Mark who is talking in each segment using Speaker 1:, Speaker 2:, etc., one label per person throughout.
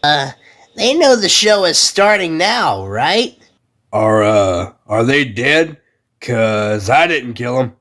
Speaker 1: They know the show is starting now, right?
Speaker 2: Are they dead? 'Cause I didn't kill them.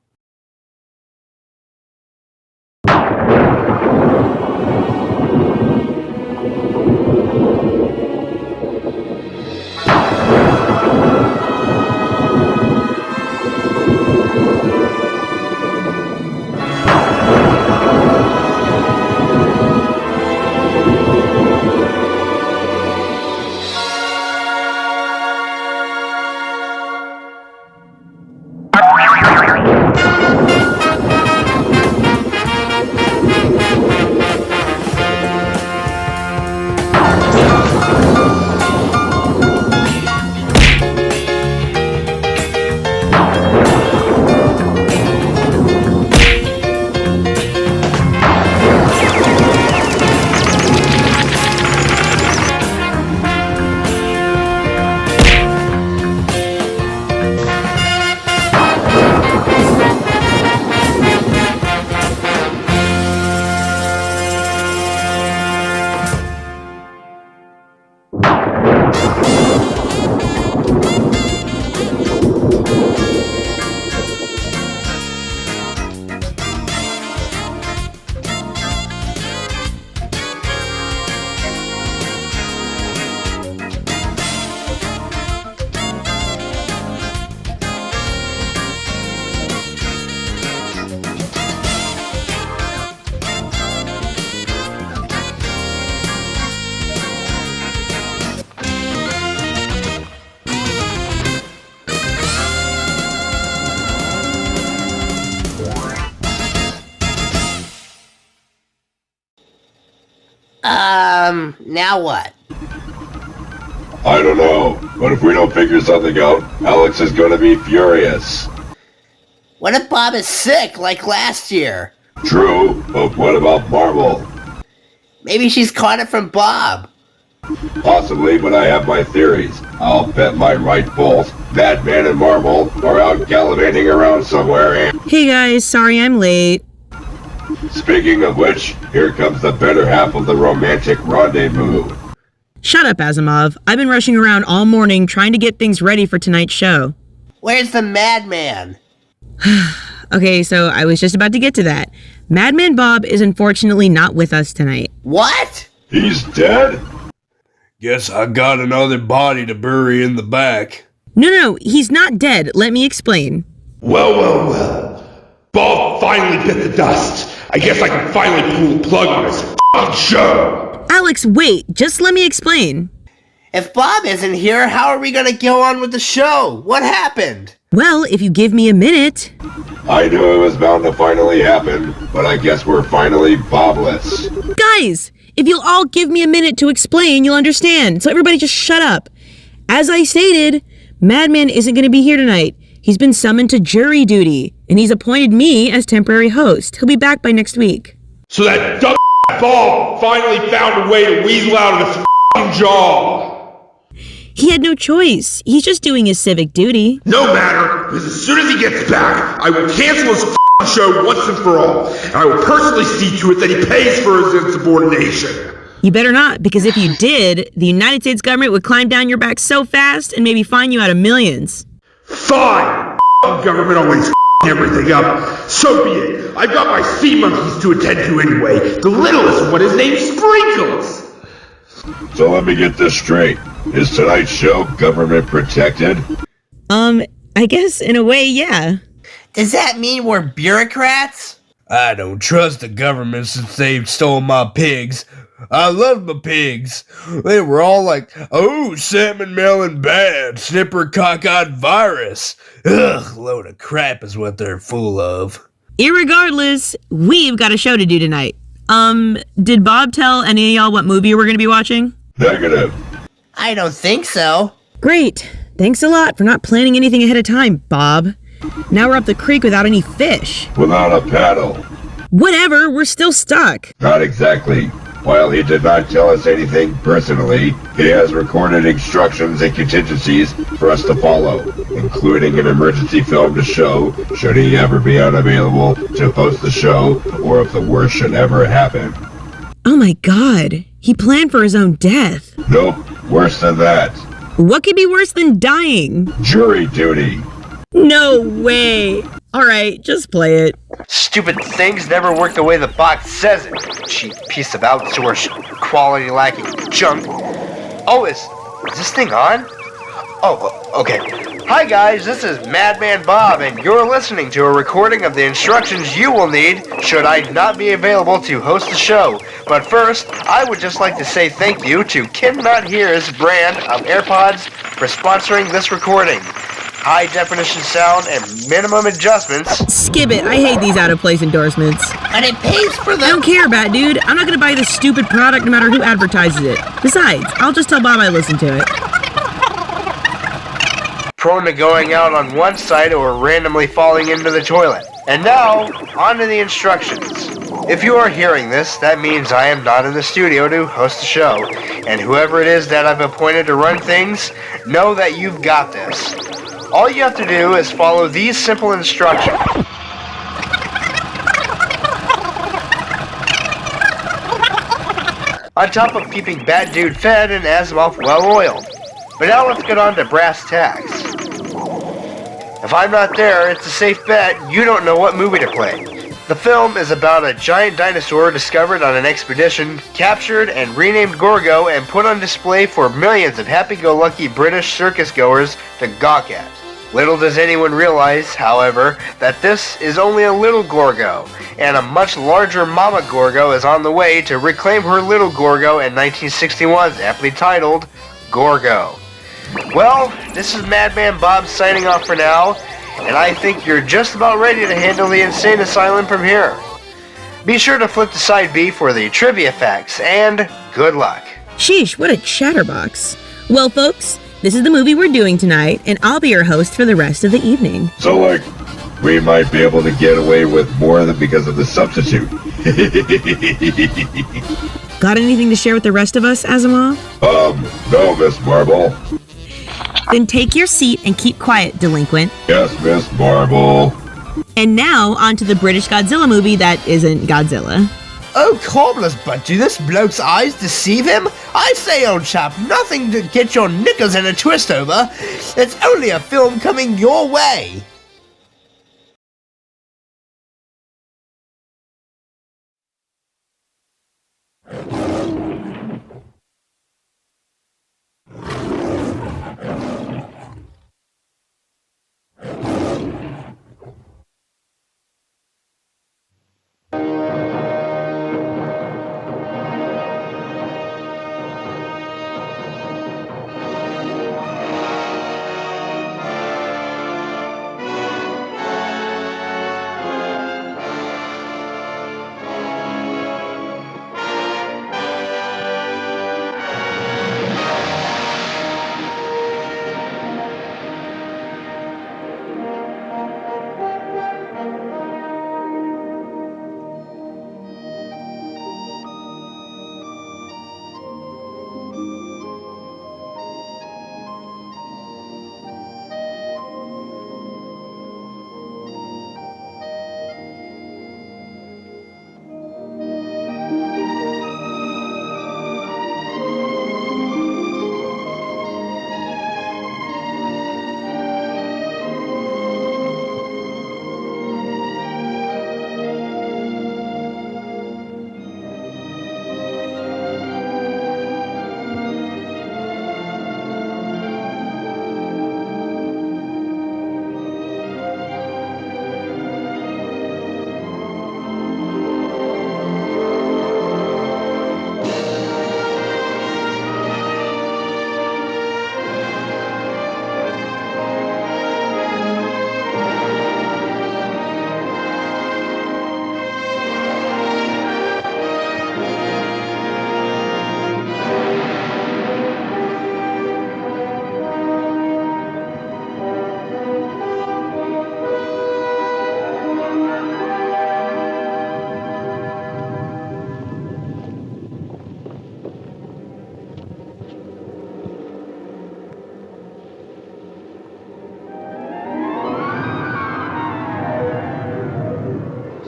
Speaker 1: Now what?
Speaker 3: I don't know, but if we don't figure something out, Alex is gonna be furious.
Speaker 1: What if Bob is sick, like last year?
Speaker 3: True, but what about Marvel?
Speaker 1: Maybe she's caught it from Bob.
Speaker 3: Possibly, but I have my theories. I'll bet my right balls Batman and Marvel are out gallivanting around somewhere and...
Speaker 4: Hey guys, sorry I'm late.
Speaker 3: Speaking of which, here comes the better half of the romantic rendezvous.
Speaker 4: Shut up, Asimov. I've been rushing around all morning trying to get things ready for tonight's show.
Speaker 1: Where's the madman?
Speaker 4: Okay, so I was just about to get to that. Madman Bob is unfortunately not with us tonight.
Speaker 1: What?
Speaker 3: He's dead?
Speaker 2: Guess I got another body to bury in the back.
Speaker 4: No, he's not dead. Let me explain.
Speaker 5: Well. Bob finally bit the dust. I guess I can finally pull the plug on this f***ing show.
Speaker 4: Alex, wait. Just let me explain.
Speaker 1: If Bob isn't here, how are we gonna go on with the show? What happened?
Speaker 4: Well, if you give me a minute.
Speaker 3: I knew it was bound to finally happen, but I guess we're finally Bobless.
Speaker 4: Guys, if you'll all give me a minute to explain, you'll understand. So everybody just shut up. As I stated, Madman isn't going to be here tonight. He's been summoned to jury duty, and he's appointed me as temporary host. He'll be back by next week.
Speaker 5: So that dumb Bob finally found a way to weasel out of his f***ing job.
Speaker 4: He had no choice. He's just doing his civic duty.
Speaker 5: No matter, because as soon as he gets back, I will cancel his f***ing show once and for all, and I will personally see to it that he pays for his insubordination.
Speaker 4: You better not, because if you did, the United States government would climb down your back so fast and maybe fine you out of millions.
Speaker 5: Fine! Government always everything up. So be it. I've got my sea monkeys to attend to anyway. The littlest one is named Sprinkles.
Speaker 3: So let me get this straight. Is tonight's show government protected?
Speaker 4: I guess in a way, yeah.
Speaker 1: Does that mean we're bureaucrats?
Speaker 2: I don't trust the government since they stole my pigs. I love my pigs. They were all like, oh, salmon melon bad, snipper cockeyed virus. Ugh, load of crap is what they're full of.
Speaker 4: Irregardless, we've got a show to do tonight. Did Bob tell any of y'all what movie we're gonna be watching?
Speaker 3: Negative.
Speaker 1: I don't think so.
Speaker 4: Great. Thanks a lot for not planning anything ahead of time, Bob. Now we're up the creek without any fish.
Speaker 3: Without a paddle.
Speaker 4: Whatever, we're still stuck.
Speaker 3: Not exactly. While he did not tell us anything personally, he has recorded instructions and contingencies for us to follow, including an emergency film to show, should he ever be unavailable to post the show, or if the worst should ever happen.
Speaker 4: Oh my god. He planned for his own death.
Speaker 3: Nope, worse than that.
Speaker 4: What could be worse than dying?
Speaker 3: Jury duty.
Speaker 4: No way. All right, just play it.
Speaker 1: Stupid things never work the way the box says it. Cheap piece of outsourced, quality-lacking junk. Oh, is this thing on? Oh, okay. Hi guys, this is Madman Bob, and you're listening to a recording of the instructions you will need should I not be available to host the show. But first, I would just like to say thank you to Ken Not Here's brand of AirPods for sponsoring this recording. High definition sound and minimum adjustments.
Speaker 4: Skip it. I hate these out-of-place endorsements.
Speaker 1: And it pays for
Speaker 4: I
Speaker 1: them.
Speaker 4: don't care, Bat Dude. I'm not gonna buy this stupid product no matter who advertises it. Besides, I'll just tell Bob I listened to it.
Speaker 1: Prone to going out on one side or randomly falling into the toilet. And now, on to the instructions. If you are hearing this, that means I am not in the studio to host the show. And whoever it is that I've appointed to run things, know that you've got this. All you have to do is follow these simple instructions. On top of keeping Bat Dude fed and Asimov well oiled. But now let's get on to brass tacks. If I'm not there, it's a safe bet you don't know what movie to play. The film is about a giant dinosaur discovered on an expedition, captured and renamed Gorgo, and put on display for millions of happy-go-lucky British circus goers to gawk at. Little does anyone realize, however, that this is only a little Gorgo, and a much larger Mama Gorgo is on the way to reclaim her little Gorgo in 1961's aptly titled Gorgo. Well, this is Madman Bob signing off for now, and I think you're just about ready to handle the insane asylum from here. Be sure to flip to side B for the trivia facts, and good luck.
Speaker 4: Sheesh, what a chatterbox. Well, folks, this is the movie we're doing tonight, and I'll be your host for the rest of the evening.
Speaker 3: So, like, we might be able to get away with more than because of the substitute.
Speaker 4: Got anything to share with the rest of us, Asimov?
Speaker 3: No, Miss Marble.
Speaker 4: Then take your seat and keep quiet, delinquent.
Speaker 3: Yes, Miss Marble.
Speaker 4: And now, on to the British Godzilla movie that isn't Godzilla.
Speaker 1: Oh, cobblers, but do this bloke's eyes deceive him? I say, old chap, nothing to get your knickers in a twist over. It's only a film coming your way.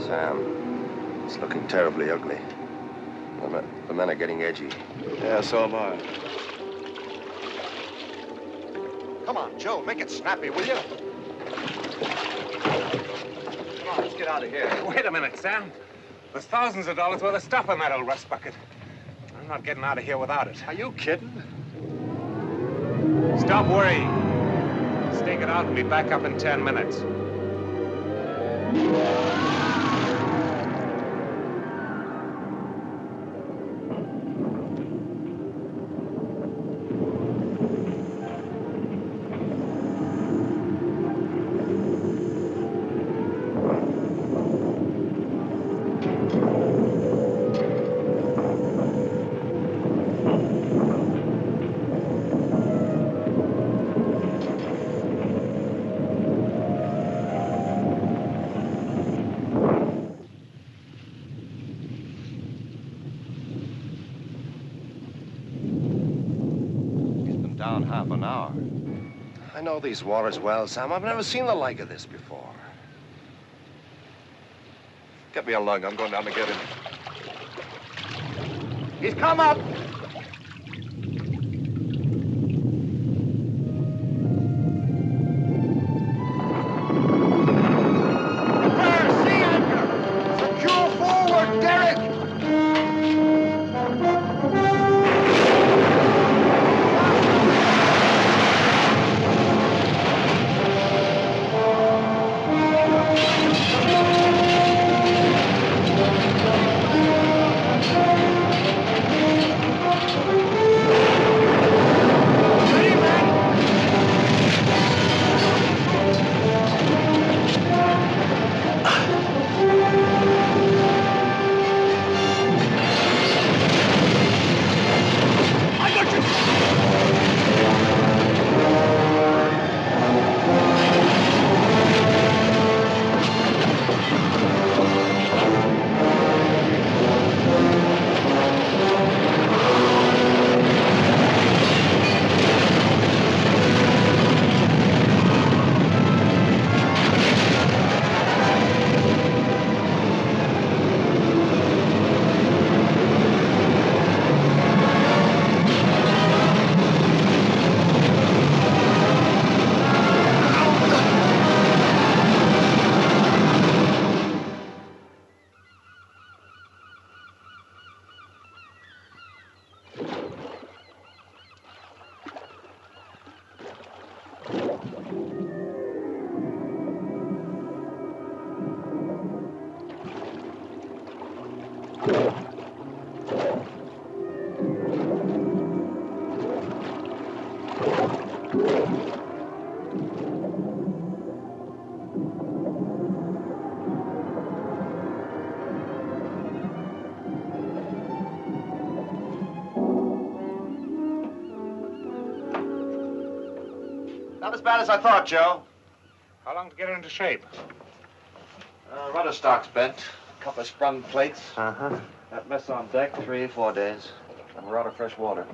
Speaker 6: Sam, it's looking terribly ugly. The men are getting edgy.
Speaker 7: Yeah, so am I.
Speaker 6: Come on, Joe, make it snappy, will you? Come on, let's get out of here.
Speaker 8: Wait a minute, Sam. There's thousands of dollars worth of stuff in that old rust bucket. I'm not getting out of here without it.
Speaker 7: Are you kidding?
Speaker 8: Stop worrying. Stake it out and be back up in 10 minutes.
Speaker 6: Down half an hour. I know these waters well, Sam. I've never seen the like of this before. Get me a lug. I'm going down to get him. He's come up! Prepare, sea anchor! Secure forward, Derek! Not as bad as I thought, Joe.
Speaker 8: How long to get her into shape?
Speaker 6: Rudder stock's bent. A couple of sprung plates.
Speaker 8: Uh-huh.
Speaker 6: That mess on deck, 3 or 4 days. And we're out of fresh water.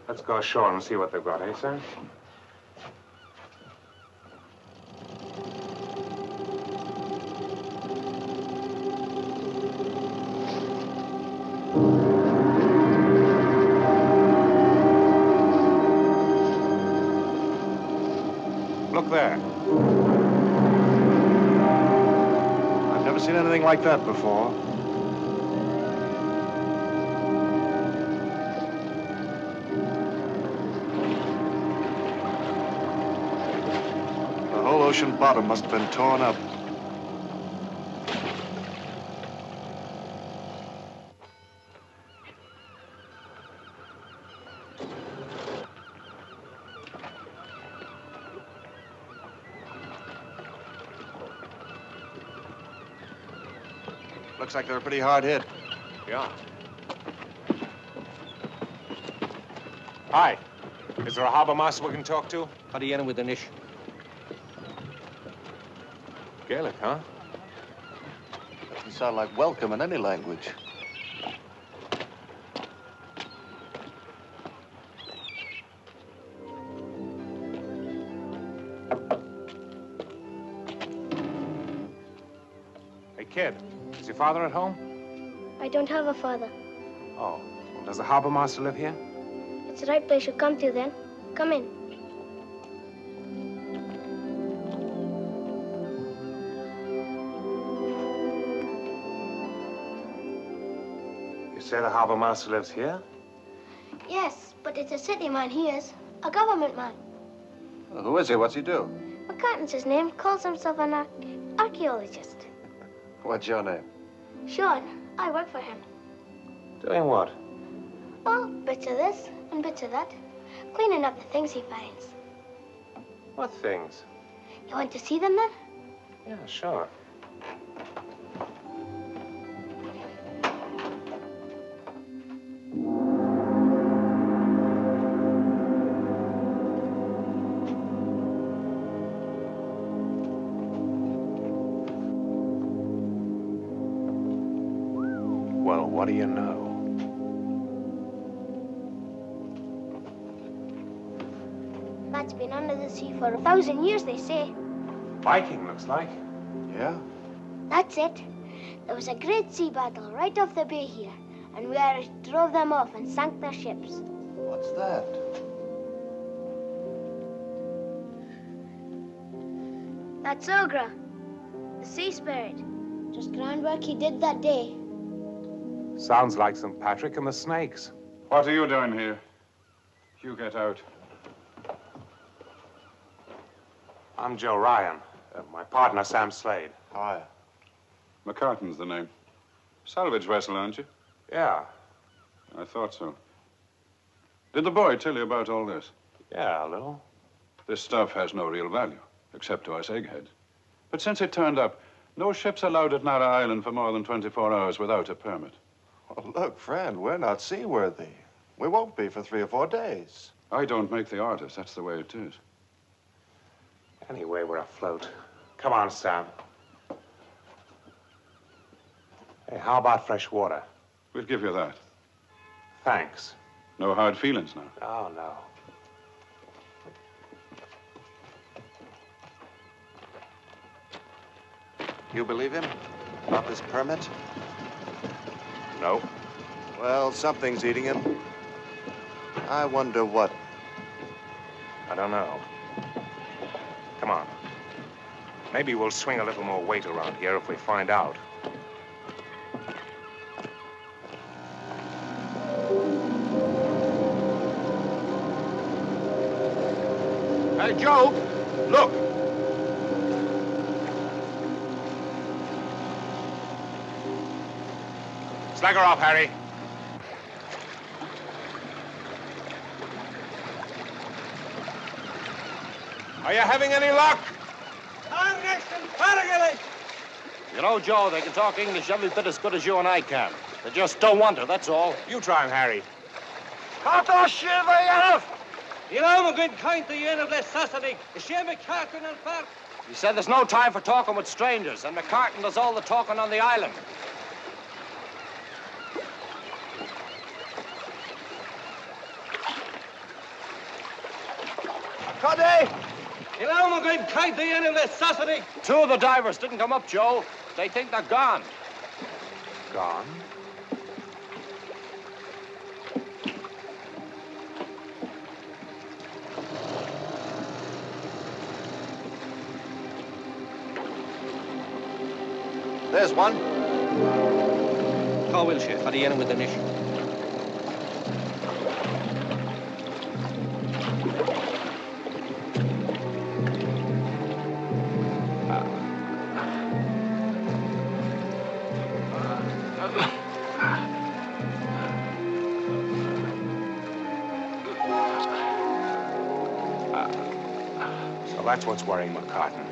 Speaker 8: Let's go ashore and see what they've got, eh, sir? Look there. I've never seen anything like that before. The whole ocean bottom must have been torn up.
Speaker 6: Looks like they're pretty hard hit.
Speaker 8: Yeah. Hi. Is there a harbor master we can talk to?
Speaker 6: How do you enter with an ish?
Speaker 8: Gaelic, huh?
Speaker 6: Doesn't sound like welcome in any language.
Speaker 8: Hey, kid. Is your father at home?
Speaker 7: I don't have a father.
Speaker 8: Oh. Does the harbor master live here?
Speaker 7: It's the right place you come to then. Come in.
Speaker 8: You say the harbor master lives here?
Speaker 7: Yes, but it's a city man he is. A government man.
Speaker 6: Well, who is he? What's he do?
Speaker 7: McCartan's his name. Calls himself an archaeologist.
Speaker 6: What's your name?
Speaker 7: Sean, I work for him.
Speaker 8: Doing what?
Speaker 7: Well, bits of this and bits of that. Cleaning up the things he finds.
Speaker 8: What things?
Speaker 7: You want to see them then?
Speaker 8: Yeah, sure. Well, what do you know?
Speaker 7: That's been under the sea for 1,000 years, they say.
Speaker 8: Viking, looks like.
Speaker 6: Yeah?
Speaker 7: That's it. There was a great sea battle right off the bay here, and we Irish drove them off and sank their ships.
Speaker 6: What's that?
Speaker 7: That's Ogra, the sea spirit. Just groundwork he did that day.
Speaker 8: Sounds like St. Patrick and the snakes.
Speaker 9: What are you doing here? You get out.
Speaker 8: I'm Joe Ryan. My partner, Sam Slade.
Speaker 6: Hi.
Speaker 9: McCartan's the name. Salvage vessel, aren't you?
Speaker 8: Yeah.
Speaker 9: I thought so. Did the boy tell you about all this?
Speaker 8: Yeah, a little.
Speaker 9: This stuff has no real value, except to us eggheads. But since it turned up, no ship's allowed at Nara Island for more than 24 hours without a permit.
Speaker 6: Well, look, friend, we're not seaworthy. We won't be for 3 or 4 days.
Speaker 9: I don't make the orders. That's the way it is.
Speaker 8: Anyway, we're afloat. Come on, Sam. Hey, how about fresh water?
Speaker 9: We'll give you that.
Speaker 8: Thanks.
Speaker 9: No hard feelings now.
Speaker 8: Oh, no.
Speaker 6: You believe him? About this permit?
Speaker 8: No.
Speaker 6: Well, something's eating him. I wonder what.
Speaker 8: I don't know. Come on. Maybe we'll swing a little more weight around here if we find out.
Speaker 5: Hey, Joe, look.
Speaker 8: Slag her off, Harry. Are you having any luck?
Speaker 10: You know, Joe, they can talk English every bit as good as you and I can. They just don't want to, that's all.
Speaker 8: You try him, Harry.
Speaker 10: You know, I'm good kind to you of this Saturday. You shame McCartan and Park. He said there's no time for talking with strangers, and McCartan does all the talking on the island.
Speaker 5: Cuddy!
Speaker 10: You know, I'm good kind to you of this Saturday. 2 of the divers didn't come up, Joe. They think they're gone.
Speaker 8: Gone?
Speaker 6: There's one.
Speaker 10: How will she? How do you end with the mission?
Speaker 8: So that's what's worrying McCartan.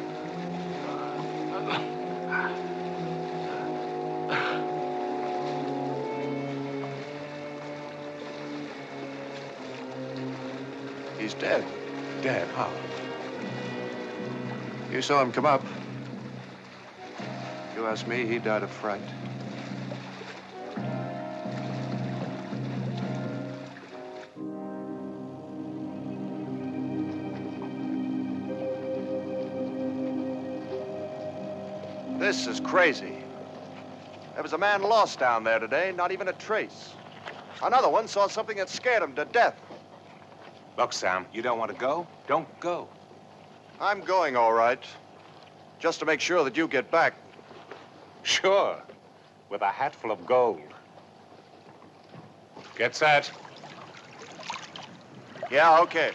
Speaker 6: He's dead.
Speaker 8: Dead, how?
Speaker 6: You saw him come up. You ask me, he died of fright. This is crazy. There was a man lost down there today, not even a trace. Another one saw something that scared him to death.
Speaker 8: Look, Sam, you don't want to go? Don't go.
Speaker 6: I'm going, all right. Just to make sure that you get back.
Speaker 8: Sure. With a hatful of gold. Get set.
Speaker 6: Yeah, okay.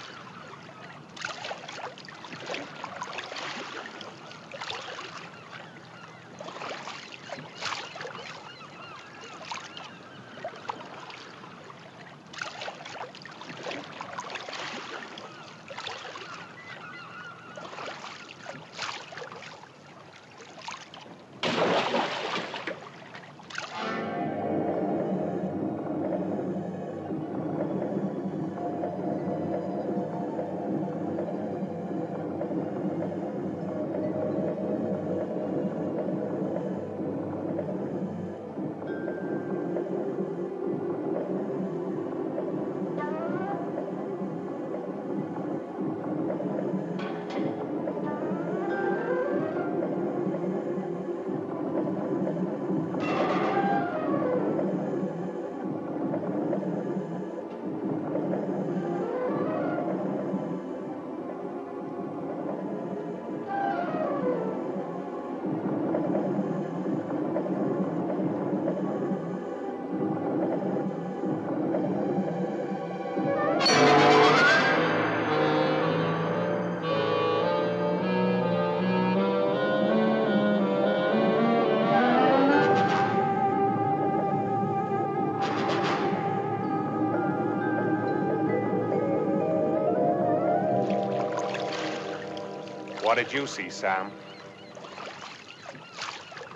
Speaker 8: What did you see, Sam?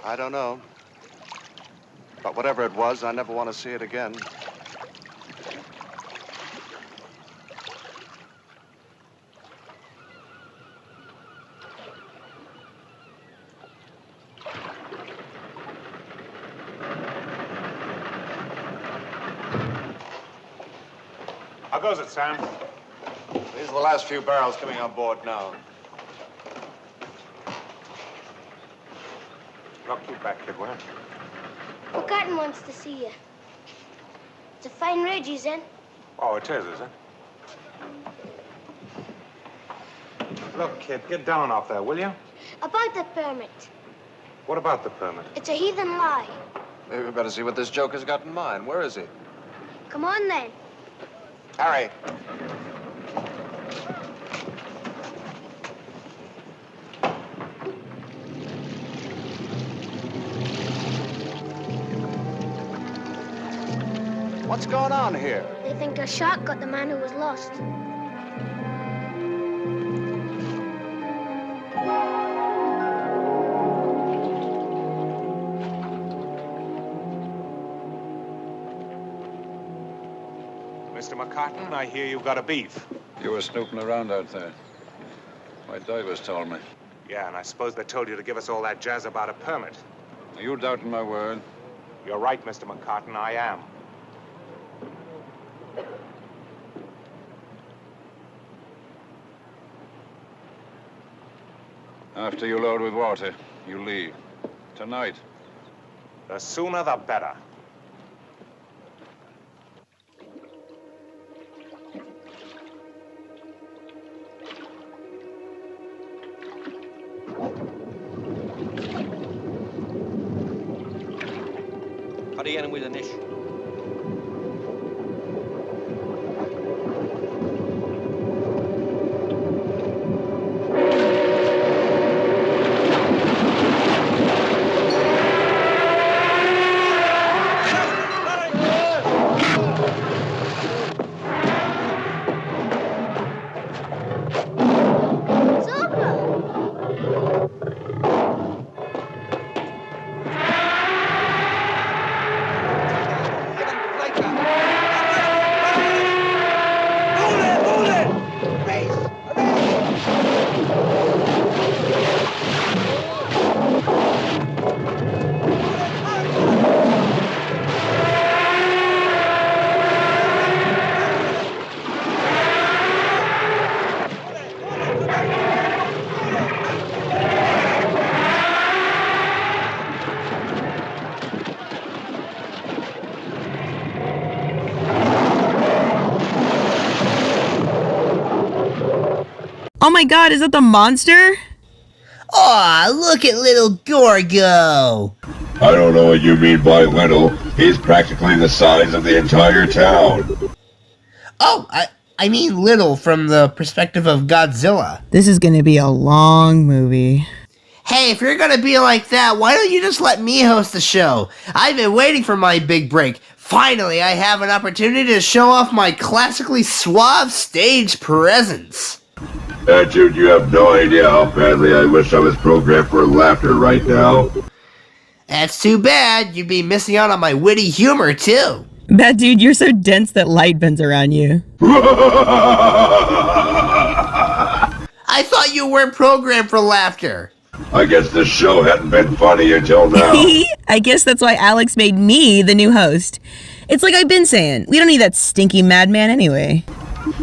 Speaker 6: I don't know. But whatever it was, I never want to see it again.
Speaker 8: How goes it, Sam?
Speaker 6: These are the last few barrels coming on board now.
Speaker 8: Look, you back, kid, will you?
Speaker 7: McCartan wants to see you. It's a fine ridge he's in.
Speaker 8: Oh, it is it? Look, kid, get down off there, will you?
Speaker 7: About the permit.
Speaker 8: What about the permit?
Speaker 7: It's a heathen lie.
Speaker 6: Maybe we better see what this joker's got in mind. Where is he?
Speaker 7: Come on, then.
Speaker 6: Harry. What's going on here?
Speaker 7: They think a shark got the man who was lost.
Speaker 8: Mr. McCartan, I hear you've got a beef.
Speaker 9: You were snooping around out there. My divers told me.
Speaker 8: Yeah, and I suppose they told you to give us all that jazz about a permit.
Speaker 9: Are you doubting my word?
Speaker 8: You're right, Mr. McCartan, I am.
Speaker 9: After you load with water, you leave. Tonight.
Speaker 8: The sooner the better.
Speaker 10: How do you get him with an ish?
Speaker 4: Oh my god, is that the monster?
Speaker 1: Aw, look at little Gorgo.
Speaker 3: I don't know what you mean by little. He's practically the size of the entire town.
Speaker 1: Oh, I mean little from the perspective of Godzilla.
Speaker 4: This is gonna be a long movie.
Speaker 1: Hey, if you're gonna be like that, why don't you just let me host the show? I've been waiting for my big break. Finally, I have an opportunity to show off my classically suave stage presence.
Speaker 3: Dude, you have no idea how badly I wish I was programmed for laughter right now.
Speaker 1: That's too bad. You'd be missing out on my witty humor, too.
Speaker 4: Bad dude, you're so dense that light bends around you.
Speaker 1: I thought you weren't programmed for laughter.
Speaker 3: I guess this show hadn't been funny until now.
Speaker 4: I guess that's why Alex made me the new host. It's like I've been saying, we don't need that stinky madman anyway.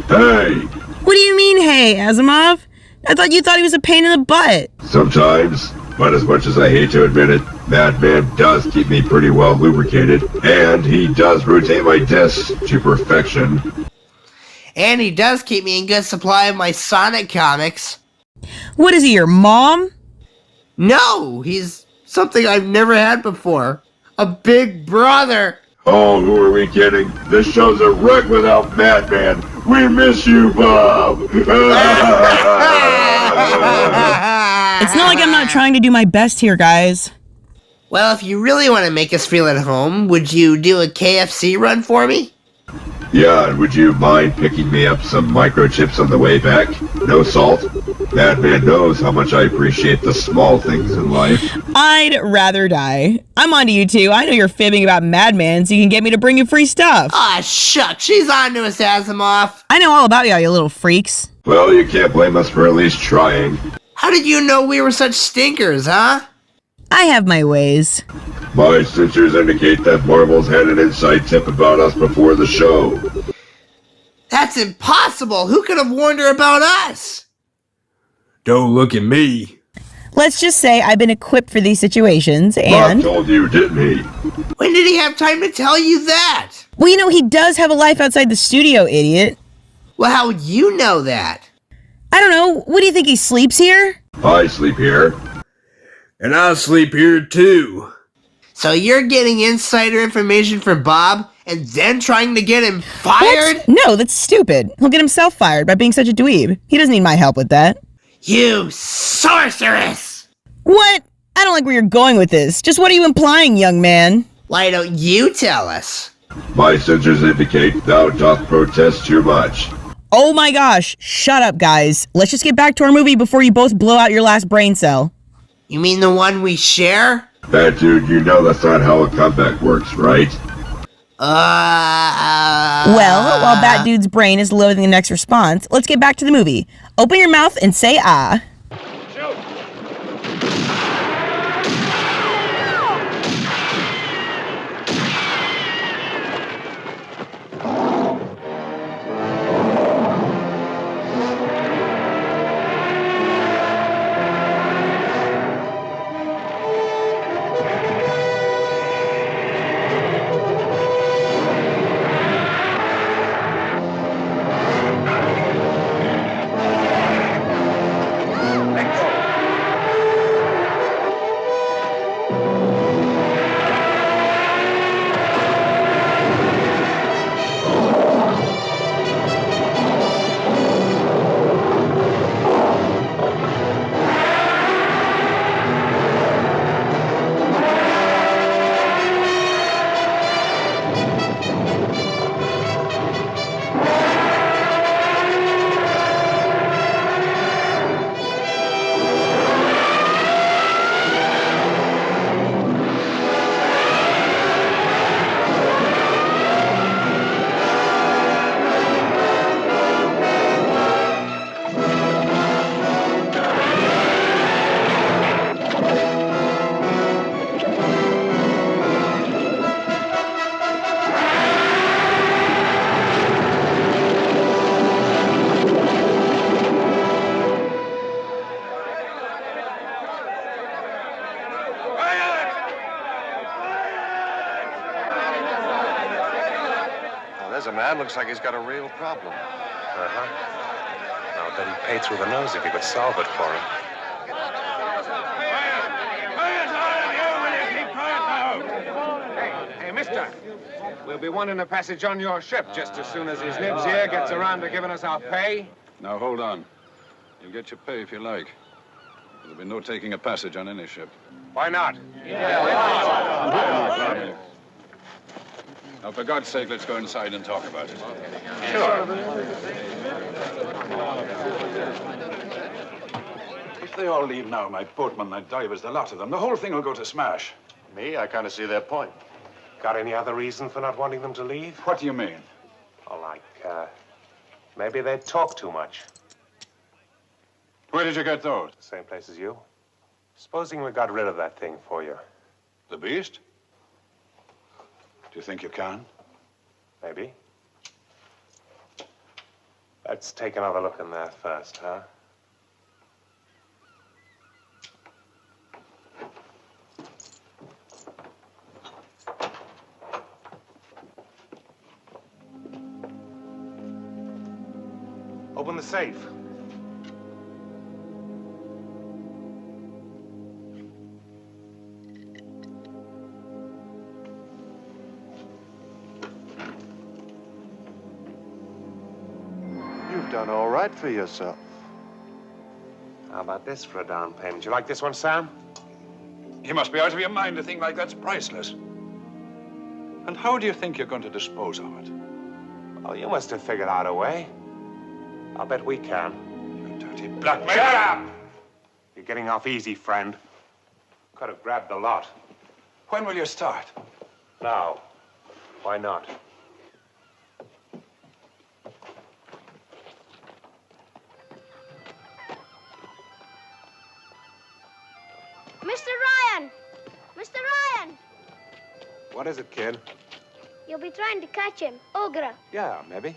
Speaker 3: Hey!
Speaker 4: What do you mean, hey, Asimov? I thought you thought he was a pain in the butt.
Speaker 3: Sometimes, but as much as I hate to admit it, Madman does keep me pretty well lubricated, and he does rotate my discs to perfection.
Speaker 1: And he does keep me in good supply of my Sonic comics.
Speaker 4: What is he, your mom?
Speaker 1: No, he's something I've never had before. A big brother.
Speaker 3: Oh, who are we kidding? This show's a wreck without Madman. We miss you, Bob.
Speaker 4: It's not like I'm not trying to do my best here, guys.
Speaker 1: Well, if you really want to make us feel at home, would you do a KFC run for me?
Speaker 3: Yeah, and would you mind picking me up some microchips on the way back? No salt? Madman knows how much I appreciate the small things in life.
Speaker 4: I'd rather die. I'm onto you two. I know you're fibbing about Madman so you can get me to bring you free stuff.
Speaker 1: Aw, shucks, she's on to us, Asimov.
Speaker 4: I know all about y'all, you little freaks.
Speaker 3: Well, you can't blame us for at least trying.
Speaker 1: How did you know we were such stinkers, huh?
Speaker 4: I have my ways.
Speaker 3: My sensors indicate that Marvel's had an inside tip about us before the show.
Speaker 1: That's impossible. Who could have warned her about us?
Speaker 2: Don't look at me.
Speaker 4: Let's just say I've been equipped for these situations,
Speaker 3: Bob
Speaker 4: and...
Speaker 3: told you, didn't he?
Speaker 1: When did he have time to tell you that?
Speaker 4: Well, you know, he does have a life outside the studio, idiot.
Speaker 1: Well, how would you know that?
Speaker 4: I don't know. What do you think, he sleeps here?
Speaker 3: I sleep here.
Speaker 2: And I sleep here too.
Speaker 1: So you're getting insider information from Bob and then trying to get him fired?
Speaker 4: What? No, that's stupid. He'll get himself fired by being such a dweeb. He doesn't need my help with that.
Speaker 1: You sorceress!
Speaker 4: What? I don't like where you're going with this. Just what are you implying, young man?
Speaker 1: Why don't you tell us?
Speaker 3: My sensors indicate thou doth protest too much.
Speaker 4: Oh my gosh. Shut up, guys. Let's just get back to our movie before you both blow out your last brain cell.
Speaker 1: You mean the one we share?
Speaker 3: Bad dude, you know that's not how a comeback works, right?
Speaker 4: Well, while Bat Dude's brain is loading the next response, let's get back to the movie. Open your mouth and say ah.
Speaker 6: There's a man looks like he's got a real problem.
Speaker 8: Uh-huh. Now I bet he'd pay through the nose if you could solve it for him.
Speaker 10: Hey, mister. We'll be wanting a passage on your ship just as soon as his nibs here gets around to giving us our pay.
Speaker 9: Now, hold on. You'll get your pay if you like. There'll be no taking a passage on any ship.
Speaker 10: Why not?
Speaker 9: Now, for God's sake, let's go inside and talk about it.
Speaker 10: Sure.
Speaker 9: If they all leave now, my boatmen, my divers, the lot of them, the whole thing will go to smash.
Speaker 6: Me, I kind of see their point.
Speaker 8: Got any other reason for not wanting them to leave?
Speaker 9: What do you mean?
Speaker 8: Oh, like, maybe they talk too much.
Speaker 9: Where did you get those?
Speaker 8: Same place as you. Supposing we got rid of that thing for you.
Speaker 9: The beast? Do you think you can?
Speaker 8: Maybe. Let's take another look in there first, huh? Open the safe.
Speaker 6: You've done all right for yourself.
Speaker 8: How about this for a down payment? You like this one, Sam?
Speaker 9: You must be out of your mind. A thing like that's priceless. And how do you think you're going to dispose of it?
Speaker 8: Oh, you must have figured out a way. I'll bet we can.
Speaker 9: You dirty blackmailer!
Speaker 8: Shut up! You're getting off easy, friend. Could have grabbed the lot.
Speaker 9: When will you start?
Speaker 8: Now. Why not?
Speaker 7: Mr. Ryan! Mr. Ryan!
Speaker 8: What is it, kid?
Speaker 7: You'll be trying to catch him, Ogre.
Speaker 8: Yeah, maybe.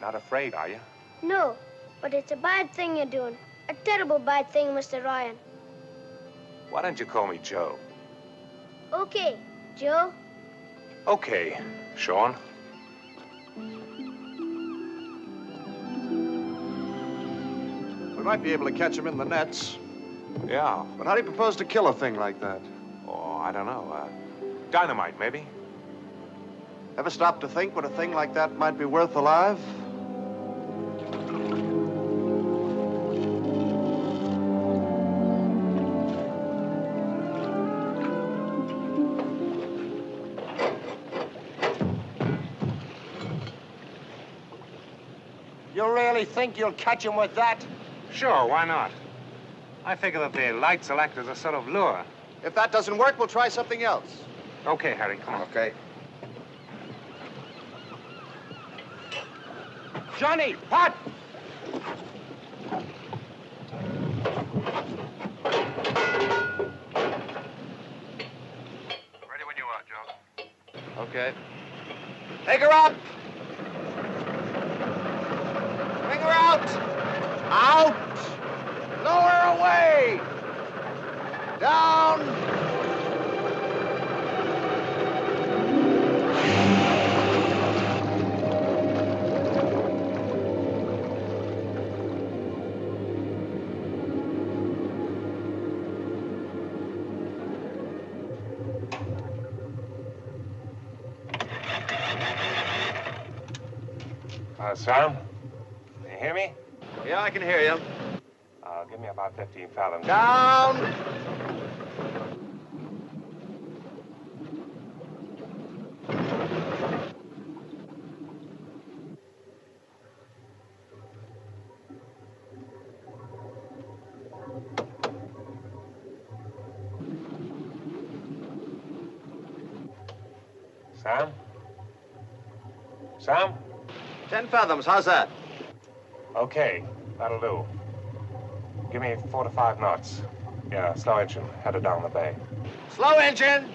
Speaker 8: Not afraid, are you?
Speaker 7: No, but it's a bad thing you're doing. A terrible bad thing, Mr. Ryan.
Speaker 8: Why don't you call me Joe?
Speaker 7: Okay, Joe.
Speaker 8: Okay, Sean.
Speaker 6: We might be able to catch him in the nets.
Speaker 8: Yeah.
Speaker 6: But how do you propose to kill a thing like that?
Speaker 8: Oh, I don't know. Dynamite, maybe?
Speaker 6: Ever stop to think what a thing like that might be worth alive?
Speaker 10: You really think you'll catch him with that? Sure, why not? I figure that the lights will act as a sort of lure.
Speaker 6: If that doesn't work, we'll try something else.
Speaker 10: Okay, Harry, come on.
Speaker 6: Okay.
Speaker 10: Johnny, what?
Speaker 8: Ready when you are, Joe.
Speaker 6: Okay. Take her up! Bring her out! Out! Lower her away! Down!
Speaker 8: Sam? Can you hear me?
Speaker 6: Yeah, I can hear you.
Speaker 8: Give me about 15 fathoms.
Speaker 6: Down!
Speaker 8: Sam? Sam?
Speaker 6: 10 fathoms, how's that?
Speaker 8: Okay, that'll do. Give me 4 to 5 knots. Yeah, slow engine, headed down the bay.
Speaker 6: Slow engine!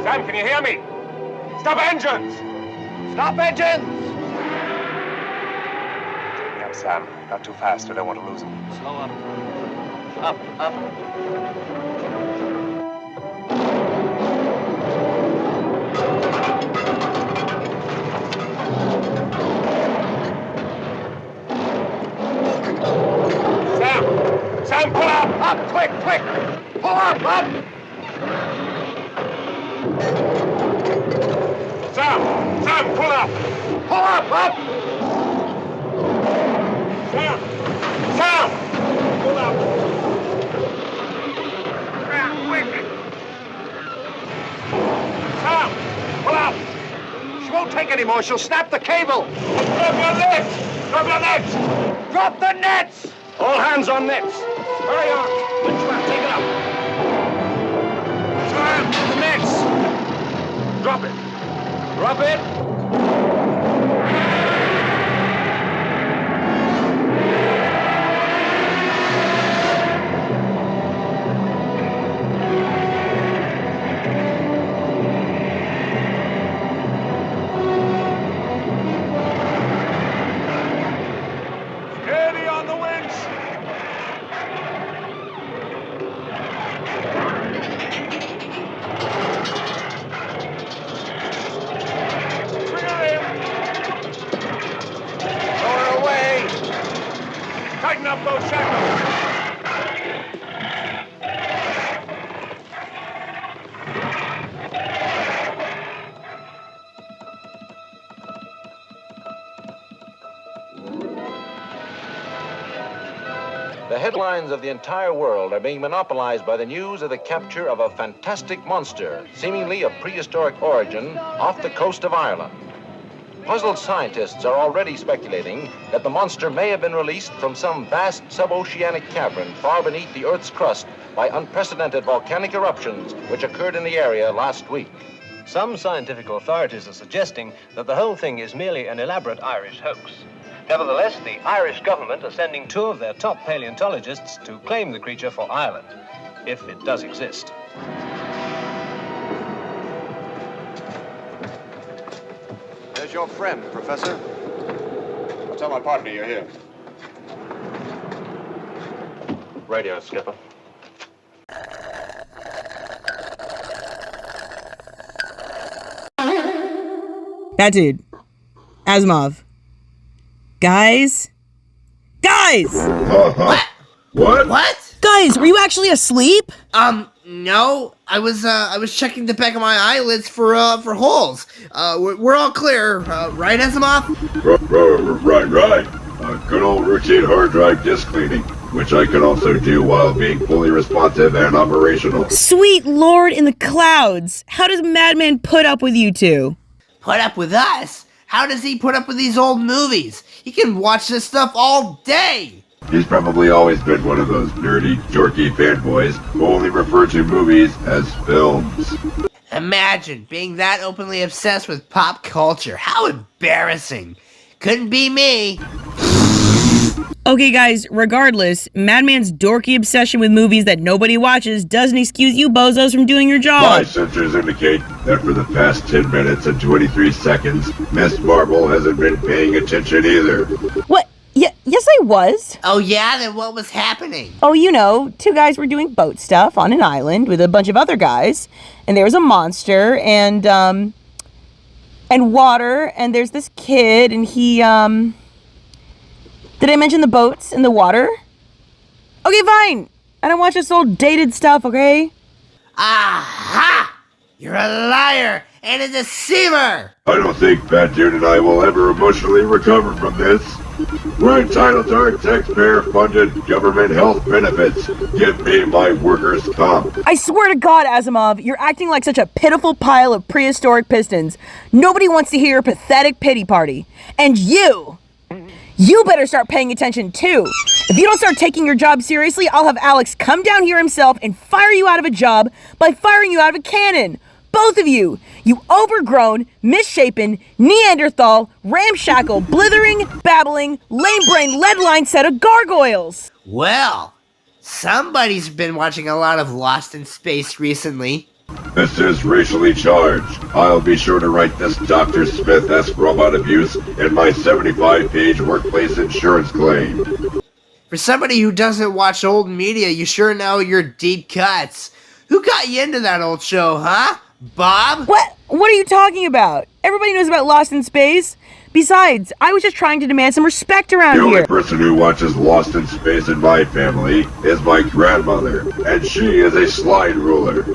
Speaker 8: Sam, can you hear me? Stop engines!
Speaker 10: Stop engines!
Speaker 8: Take me up, Sam. Not too fast. I don't want to lose him.
Speaker 10: Slow up. Up.
Speaker 8: Sam, pull up!
Speaker 10: Up, quick! Pull up!
Speaker 8: Sam, pull up!
Speaker 10: Pull up!
Speaker 8: Sam, pull up! Sam, quick! Sam, pull up!
Speaker 10: She won't take any more. She'll snap the cable.
Speaker 8: Drop your nets! Drop your nets!
Speaker 10: Drop the nets!
Speaker 8: All hands on nets! Hurry on!
Speaker 10: Winchman, take it up.
Speaker 8: Sam, the nets! Drop it!
Speaker 10: Drop it.
Speaker 8: Steady on the winch! Bring her in!
Speaker 10: Lower away.
Speaker 8: Tighten up those shackles!
Speaker 11: The headlines of the entire world are being monopolized by the news of the capture of a fantastic monster, seemingly of prehistoric origin, off the coast of Ireland. Puzzled scientists are already speculating that the monster may have been released from some vast suboceanic cavern far beneath the Earth's crust by unprecedented volcanic eruptions which occurred in the area last week.
Speaker 10: Some scientific authorities are suggesting that the whole thing is merely an elaborate Irish hoax. Nevertheless, the Irish government are sending 2 of their top paleontologists to claim the creature for Ireland, if it does exist.
Speaker 6: There's your friend, Professor.
Speaker 9: I'll tell my partner you're here.
Speaker 11: Radio, Skipper.
Speaker 4: That dude. Asimov. Guys?
Speaker 2: What?
Speaker 4: Guys, were you actually asleep?
Speaker 2: No. I was checking the back of my eyelids for holes. We're all clear, right, Asimov?
Speaker 3: Right. Good old routine hard drive disk cleaning, which I can also do while being fully responsive and operational.
Speaker 4: Sweet Lord in the clouds. How does Madman put up with you two?
Speaker 2: Put up with us? How does he put up with these old movies? He can watch this stuff all day.
Speaker 3: He's probably always been one of those nerdy, dorky fanboys who only refer to movies as films.
Speaker 2: Imagine being that openly obsessed with pop culture. How embarrassing. Couldn't be me.
Speaker 4: Okay, guys, regardless, Madman's dorky obsession with movies that nobody watches doesn't excuse you bozos from doing your
Speaker 3: My
Speaker 4: job.
Speaker 3: sensors indicate that for the past 10 minutes and 23 seconds, Miss Marble hasn't been paying attention either.
Speaker 4: What? Yes, I was.
Speaker 2: Oh yeah? Then what was happening?
Speaker 4: Oh, you know, 2 guys were doing boat stuff on an island with a bunch of other guys, and there was a monster, and water, and there's this kid, and he, Did I mention the boats and the water? Okay, fine. I don't watch this old dated stuff, okay?
Speaker 2: Aha! You're a liar and a deceiver!
Speaker 3: I don't think Fat Dude and I will ever emotionally recover from this. We're entitled to our taxpayer-funded government health benefits. Give me my workers' comp.
Speaker 4: I swear to God, Asimov, you're acting like such a pitiful pile of prehistoric pistons. Nobody wants to hear your pathetic pity party. And you better start paying attention too. If you don't start taking your job seriously, I'll have Alex come down here himself and fire you out of a job by firing you out of a cannon. Both of you. You overgrown, misshapen, Neanderthal, ramshackle, blithering, babbling, lame-brained, lead-lined set of gargoyles.
Speaker 2: Well, somebody's been watching a lot of Lost in Space recently.
Speaker 3: This is racially charged. I'll be sure to write this Dr. Smith-esque robot abuse in my 75-page workplace insurance claim.
Speaker 1: For somebody who doesn't watch old media, you sure know your deep cuts. Who got you into that old show, huh? Bob?
Speaker 4: What? What are you talking about? Everybody knows about Lost in Space. Besides, I was just trying to demand some respect around
Speaker 3: The
Speaker 4: here.
Speaker 3: only person who watches Lost in Space in my family is my grandmother, and she is a slide ruler.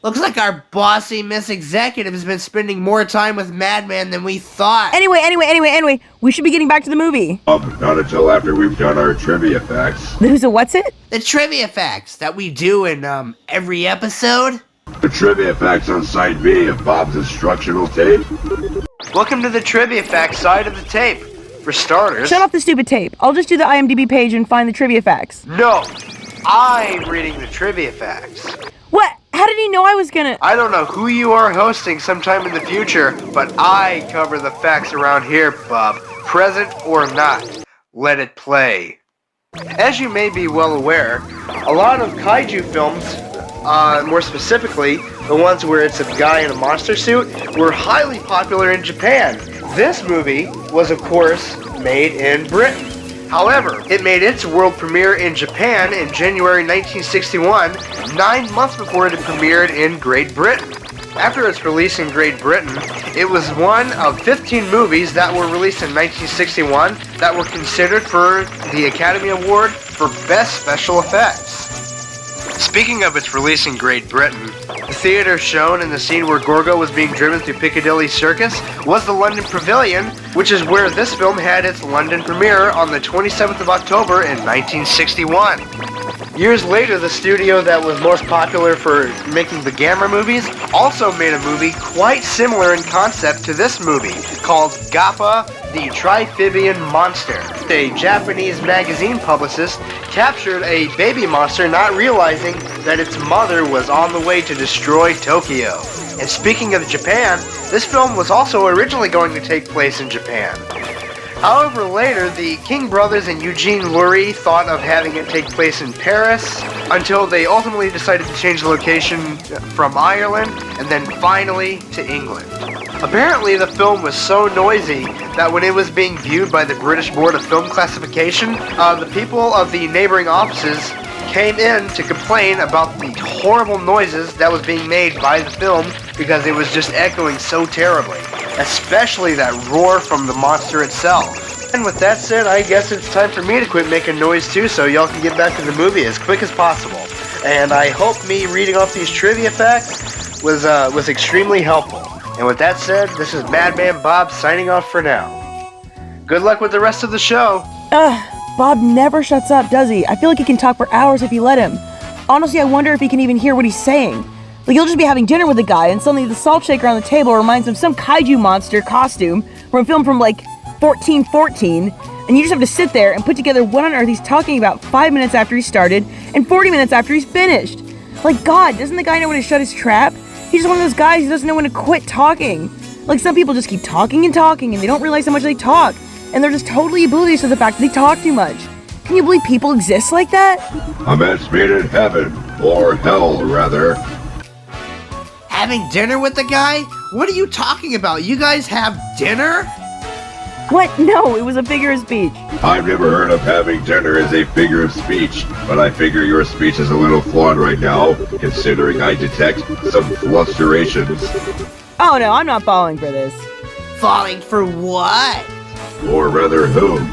Speaker 1: Looks like our bossy Miss Executive has been spending more time with Madman than we thought.
Speaker 4: Anyway, we should be getting back to the movie.
Speaker 3: Not until after we've done our trivia facts.
Speaker 4: So what's it?
Speaker 1: The trivia facts that we do in, every episode?
Speaker 3: The trivia facts on side B of Bob's instructional tape.
Speaker 1: Welcome to the trivia facts side of the tape. For starters...
Speaker 4: Shut off the stupid tape. I'll just do the IMDb page and find the trivia facts.
Speaker 1: No! I'm reading the trivia facts.
Speaker 4: What? How did he know I was gonna...
Speaker 1: I don't know who you are hosting sometime in the future, but I cover the facts around here, Bob. Present or not. Let it play. As you may be well aware, a lot of kaiju films, more specifically, the ones where it's a guy in a monster suit, were highly popular in Japan. This movie was, of course, made in Britain. However, it made its world premiere in Japan in January 1961, 9 months before it had premiered in Great Britain. After its release in Great Britain, it was one of 15 movies that were released in 1961 that were considered for the Academy Award for Best Special Effects. Speaking of its release in Great Britain, the theater shown in the scene where Gorgo was being driven through Piccadilly Circus was the London Pavilion, which is where this film had its London premiere on the 27th of October in 1961. Years later, the studio that was most popular for making the Gamera movies also made a movie quite similar in concept to this movie, called Gappa, the Triphibian Monster. A Japanese magazine publicist captured a baby monster not realizing that its mother was on the way to destroy Tokyo. And speaking of Japan, this film was also originally going to take place in Japan. However, later, the King brothers and Eugene Lurie thought of having it take place in Paris, until they ultimately decided to change the location from Ireland, and then finally to England. Apparently, the film was so noisy that when it was being viewed by the British Board of Film Classification, the people of the neighboring offices came in to complain about the horrible noises that was being made by the film because it was just echoing so terribly, especially that roar from the monster itself. And with that said, I guess it's time for me to quit making noise too, so y'all can get back to the movie as quick as possible. And I hope me reading off these trivia facts was extremely helpful. And with that said, this is Madman Bob signing off for now. Good luck with the rest of the show.
Speaker 4: Bob never shuts up, does he? I feel like he can talk for hours if you let him. Honestly, I wonder if he can even hear what he's saying. Like, he'll just be having dinner with a guy, and suddenly the salt shaker on the table reminds him of some kaiju monster costume from a film from, like, 1414, and you just have to sit there and put together what on earth he's talking about 5 minutes after he started and 40 minutes after he's finished. Like, God, doesn't the guy know when to shut his trap? He's just one of those guys who doesn't know when to quit talking. Like, some people just keep talking, and they don't realize how much they talk, and they're just totally oblivious to the fact that they talk too much. Can you believe people exist like that?
Speaker 3: A match made in heaven, or hell, rather.
Speaker 1: Having dinner with the guy? What are you talking about? You guys have dinner?
Speaker 4: What? No, it was a figure of speech.
Speaker 3: I've never heard of having dinner as a figure of speech, but I figure your speech is a little flawed right now, considering I detect some flusterations.
Speaker 4: Oh no, I'm not falling for this.
Speaker 1: Falling for what?
Speaker 3: Or rather, whom?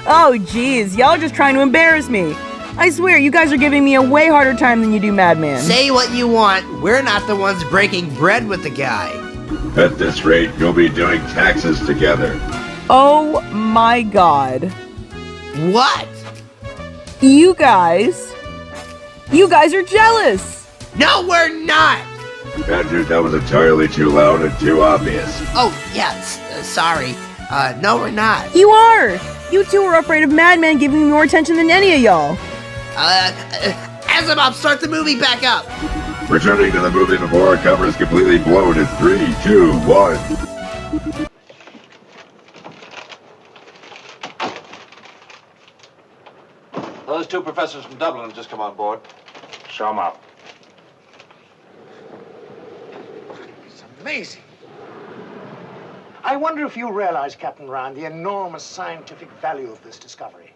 Speaker 4: Oh jeez, y'all are just trying to embarrass me. I swear, you guys are giving me a way harder time than you do Madman.
Speaker 1: Say what you want, we're not the ones breaking bread with the guy.
Speaker 3: At this rate, you'll be doing taxes together.
Speaker 4: Oh my God.
Speaker 1: What?
Speaker 4: You guys are jealous.
Speaker 1: No, we're not.
Speaker 3: Andrew, that was entirely too loud and too obvious.
Speaker 1: Oh, yes, sorry. No, we're not.
Speaker 4: You are. You two are afraid of Madman giving me more attention than any of y'all.
Speaker 1: Azabop, start the movie back up.
Speaker 3: Returning to the movie before our cover is completely blown in 3, 2, 1.
Speaker 11: Those two professors from Dublin have just come on board.
Speaker 8: Show 'em up.
Speaker 12: Amazing. I wonder if you realize, Captain Ryan, the enormous scientific value of this discovery.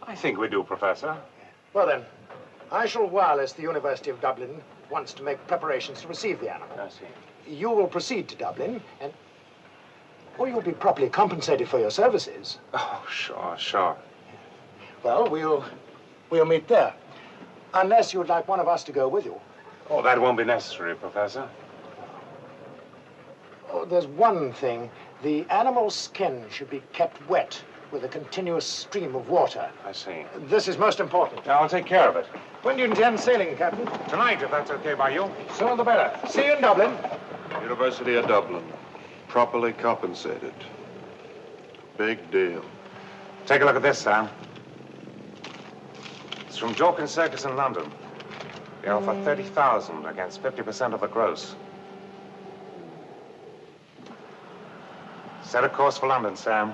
Speaker 8: I think we do, Professor.
Speaker 12: Well then, I shall wireless the University of Dublin once to make preparations to receive the animal.
Speaker 8: I see.
Speaker 12: You will proceed to Dublin and... Well, you'll be properly compensated for your services.
Speaker 8: Oh, sure.
Speaker 12: Well, we'll meet there. Unless you'd like one of us to go with you.
Speaker 8: Oh, that won't be necessary, Professor.
Speaker 12: Oh, there's one thing. The animal's skin should be kept wet with a continuous stream of water.
Speaker 8: I see.
Speaker 12: This is most important.
Speaker 8: I'll take care of it.
Speaker 12: When do you intend sailing, Captain?
Speaker 8: Tonight, if that's okay by you.
Speaker 12: So the better. See you in Dublin.
Speaker 13: University of Dublin. Properly compensated. Big deal.
Speaker 8: Take a look at this, Sam. It's from Jorkin Circus in London. They offer 30,000 against 50% of the gross. Set a course for London, Sam.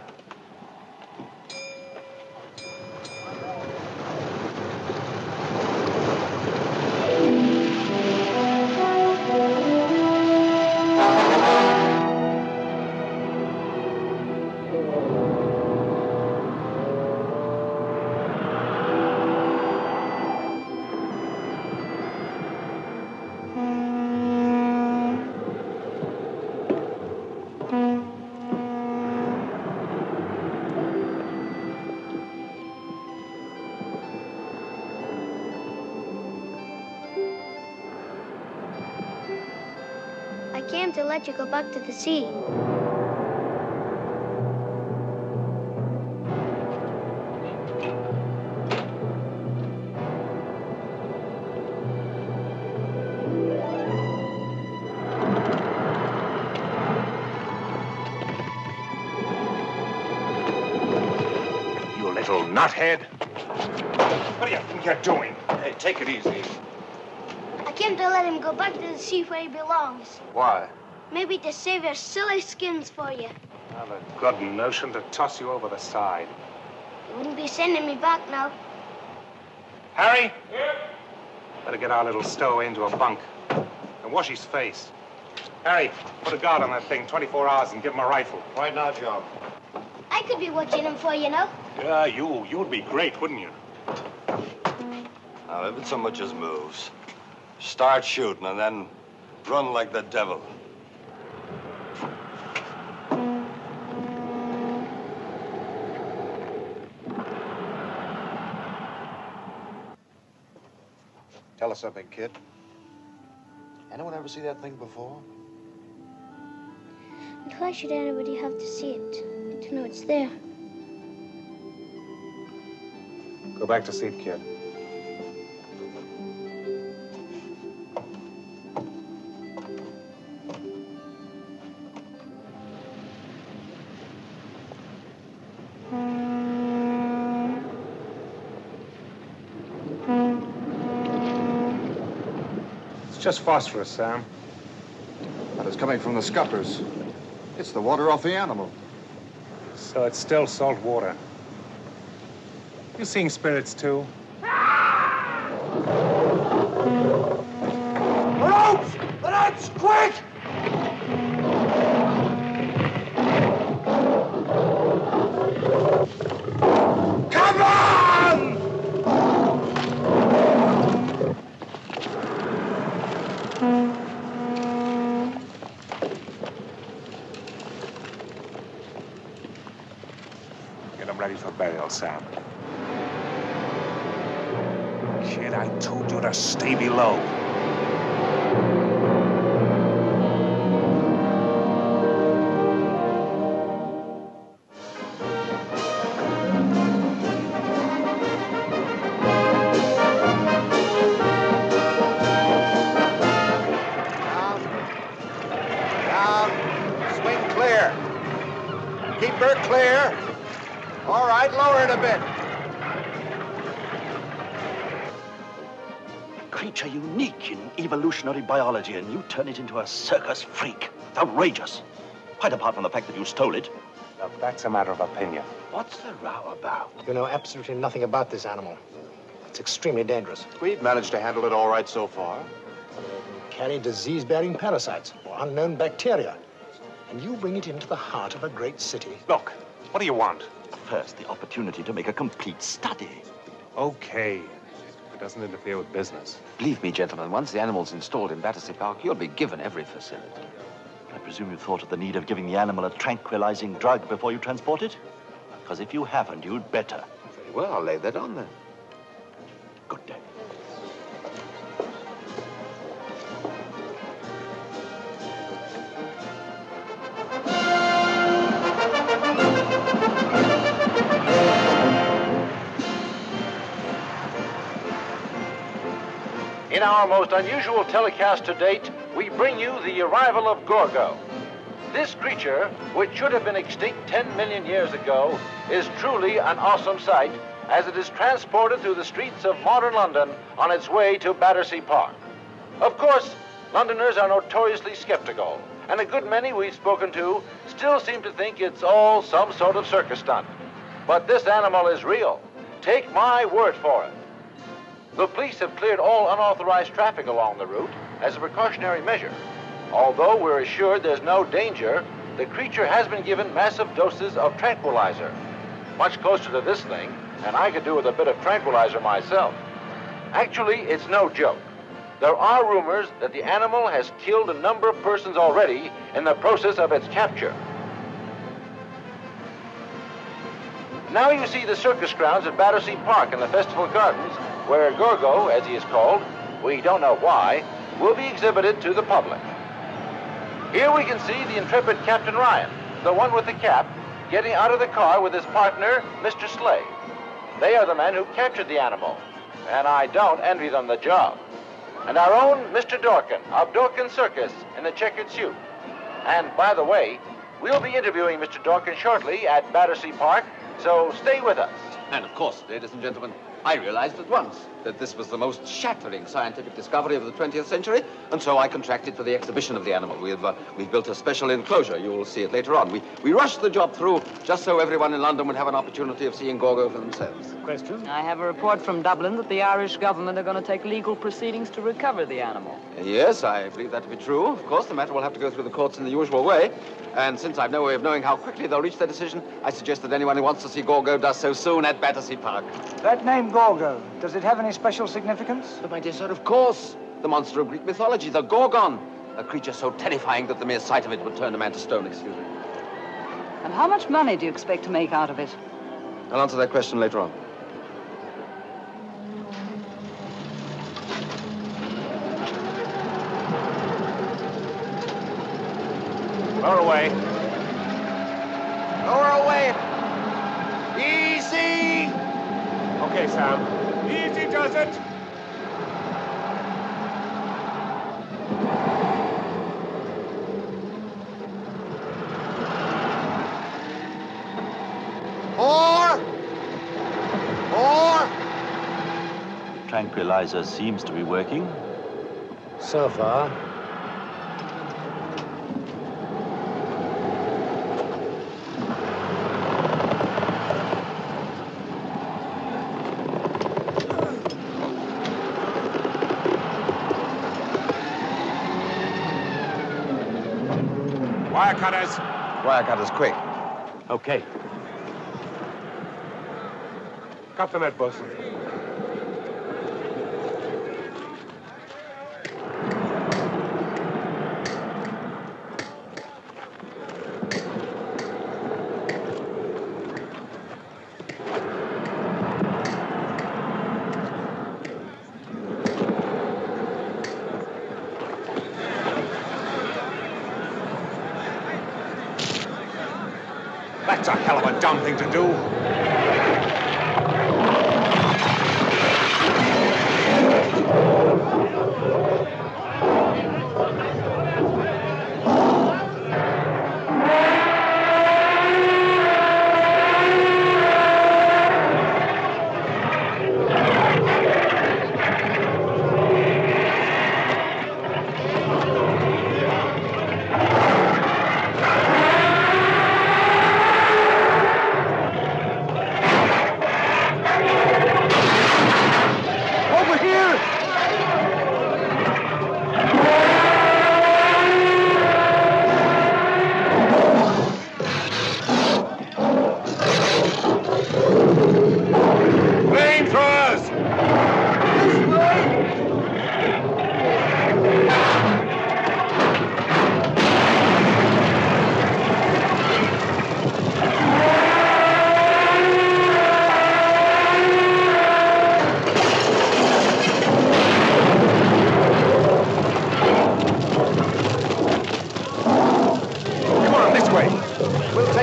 Speaker 7: I came to let you go back to the sea.
Speaker 8: You little nuthead. What do you think you're doing?
Speaker 13: Hey, take it easy.
Speaker 7: I came to let him go back to the sea where he belongs.
Speaker 13: Why?
Speaker 7: Maybe to save your silly skins for you.
Speaker 8: I have a good notion to toss you over the side.
Speaker 7: You wouldn't be sending me back now.
Speaker 8: Harry? Here? Better get our little stowaway into a bunk and wash his face. Harry, put a guard on that thing 24 hours and give him a rifle.
Speaker 13: Right now, John.
Speaker 7: I could be watching him for you now.
Speaker 8: Yeah, you'd be great, wouldn't you?
Speaker 13: Now, if it so much as moves, start shooting and then run like the devil.
Speaker 14: Tell us something, kid. Anyone ever see that thing before?
Speaker 7: And why should anybody have to see it to know it's there?
Speaker 8: Go back to seat, kid. It's just phosphorus, Sam.
Speaker 14: But it's coming from the scuppers. It's the water off the animal.
Speaker 8: So it's still salt water. You seeing spirits, too?
Speaker 12: Ropes! The nuts! Quick! Come on!
Speaker 8: Get them ready for burial, Sam. Kid, I told you to stay below.
Speaker 12: Down. Swing clear. Keep her clear. All right, lower it a bit.
Speaker 15: Creature unique in evolutionary biology, and you turn it into a circus freak. It's outrageous. Quite apart from the fact that you stole it.
Speaker 8: Now, that's a matter of opinion.
Speaker 15: What's the row about?
Speaker 12: You know absolutely nothing about this animal. It's extremely dangerous.
Speaker 14: We've managed to handle it all right so far.
Speaker 16: carry disease-bearing parasites or unknown bacteria. And you bring it into the heart of a great city.
Speaker 8: Look, what do you want?
Speaker 15: First, the opportunity to make a complete study.
Speaker 8: Okay. If it doesn't interfere with business.
Speaker 14: Believe me, gentlemen, once the animal's installed in Battersea Park, you'll be given every facility.
Speaker 15: I presume you thought of the need of giving the animal a tranquilizing drug before you transport it? Because if you haven't, you'd better.
Speaker 14: Very well, I'll lay that on then.
Speaker 15: Good day.
Speaker 11: In our most unusual telecast to date, we bring you the arrival of Gorgo. This creature, which should have been extinct 10 million years ago, is truly an awesome sight as it is transported through the streets of modern London on its way to Battersea Park. Of course, Londoners are notoriously skeptical, and a good many we've spoken to still seem to think it's all some sort of circus stunt. But this animal is real. Take my word for it. The police have cleared all unauthorized traffic along the route as a precautionary measure. Although we're assured there's no danger, the creature has been given massive doses of tranquilizer. Much closer to this thing, and I could do with a bit of tranquilizer myself. Actually, it's no joke. There are rumors that the animal has killed a number of persons already in the process of its capture. Now you see the circus grounds at Battersea Park in the Festival Gardens, where Gorgo, as he is called, we don't know why, will be exhibited to the public. Here we can see the intrepid Captain Ryan, the one with the cap, getting out of the car with his partner, Mr. Slade. They are the men who captured the animal, and I don't envy them the job. And our own Mr. Dorkin of Dorkin Circus in the checkered suit. And by the way, we'll be interviewing Mr. Dorkin shortly at Battersea Park, so stay with us.
Speaker 17: And of course, ladies and gentlemen, I realized at once that this was the most shattering scientific discovery of the 20th century, and so I contracted for the exhibition of the animal. We've built a special enclosure. You will see it later on. We rushed the job through just so everyone in London would have an opportunity of seeing Gorgo for themselves.
Speaker 16: Question?
Speaker 18: I have a report from Dublin that the Irish government are going to take legal proceedings to recover the animal.
Speaker 17: Yes, I believe that to be true. Of course, the matter will have to go through the courts in the usual way. And since I've no way of knowing how quickly they'll reach their decision, I suggest that anyone who wants to see Gorgo does so soon at Battersea Park.
Speaker 19: That name, Gorgo, does it have any special significance?
Speaker 17: But my dear sir, of course. The monster of Greek mythology, the Gorgon. A creature so terrifying that the mere sight of it would turn a man to stone, excuse me.
Speaker 18: And how much money do you expect to make out of it?
Speaker 17: I'll answer that question later on.
Speaker 8: Lower away.
Speaker 12: Lower away. Easy.
Speaker 8: Okay, Sam.
Speaker 5: Easy does it.
Speaker 12: More.
Speaker 15: Tranquilizer seems to be working.
Speaker 16: So far.
Speaker 8: Wire cutters.
Speaker 14: Wire cutters, quick.
Speaker 16: Okay.
Speaker 8: Cut the net, boss. That's a hell of a dumb thing to do.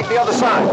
Speaker 11: take the other side.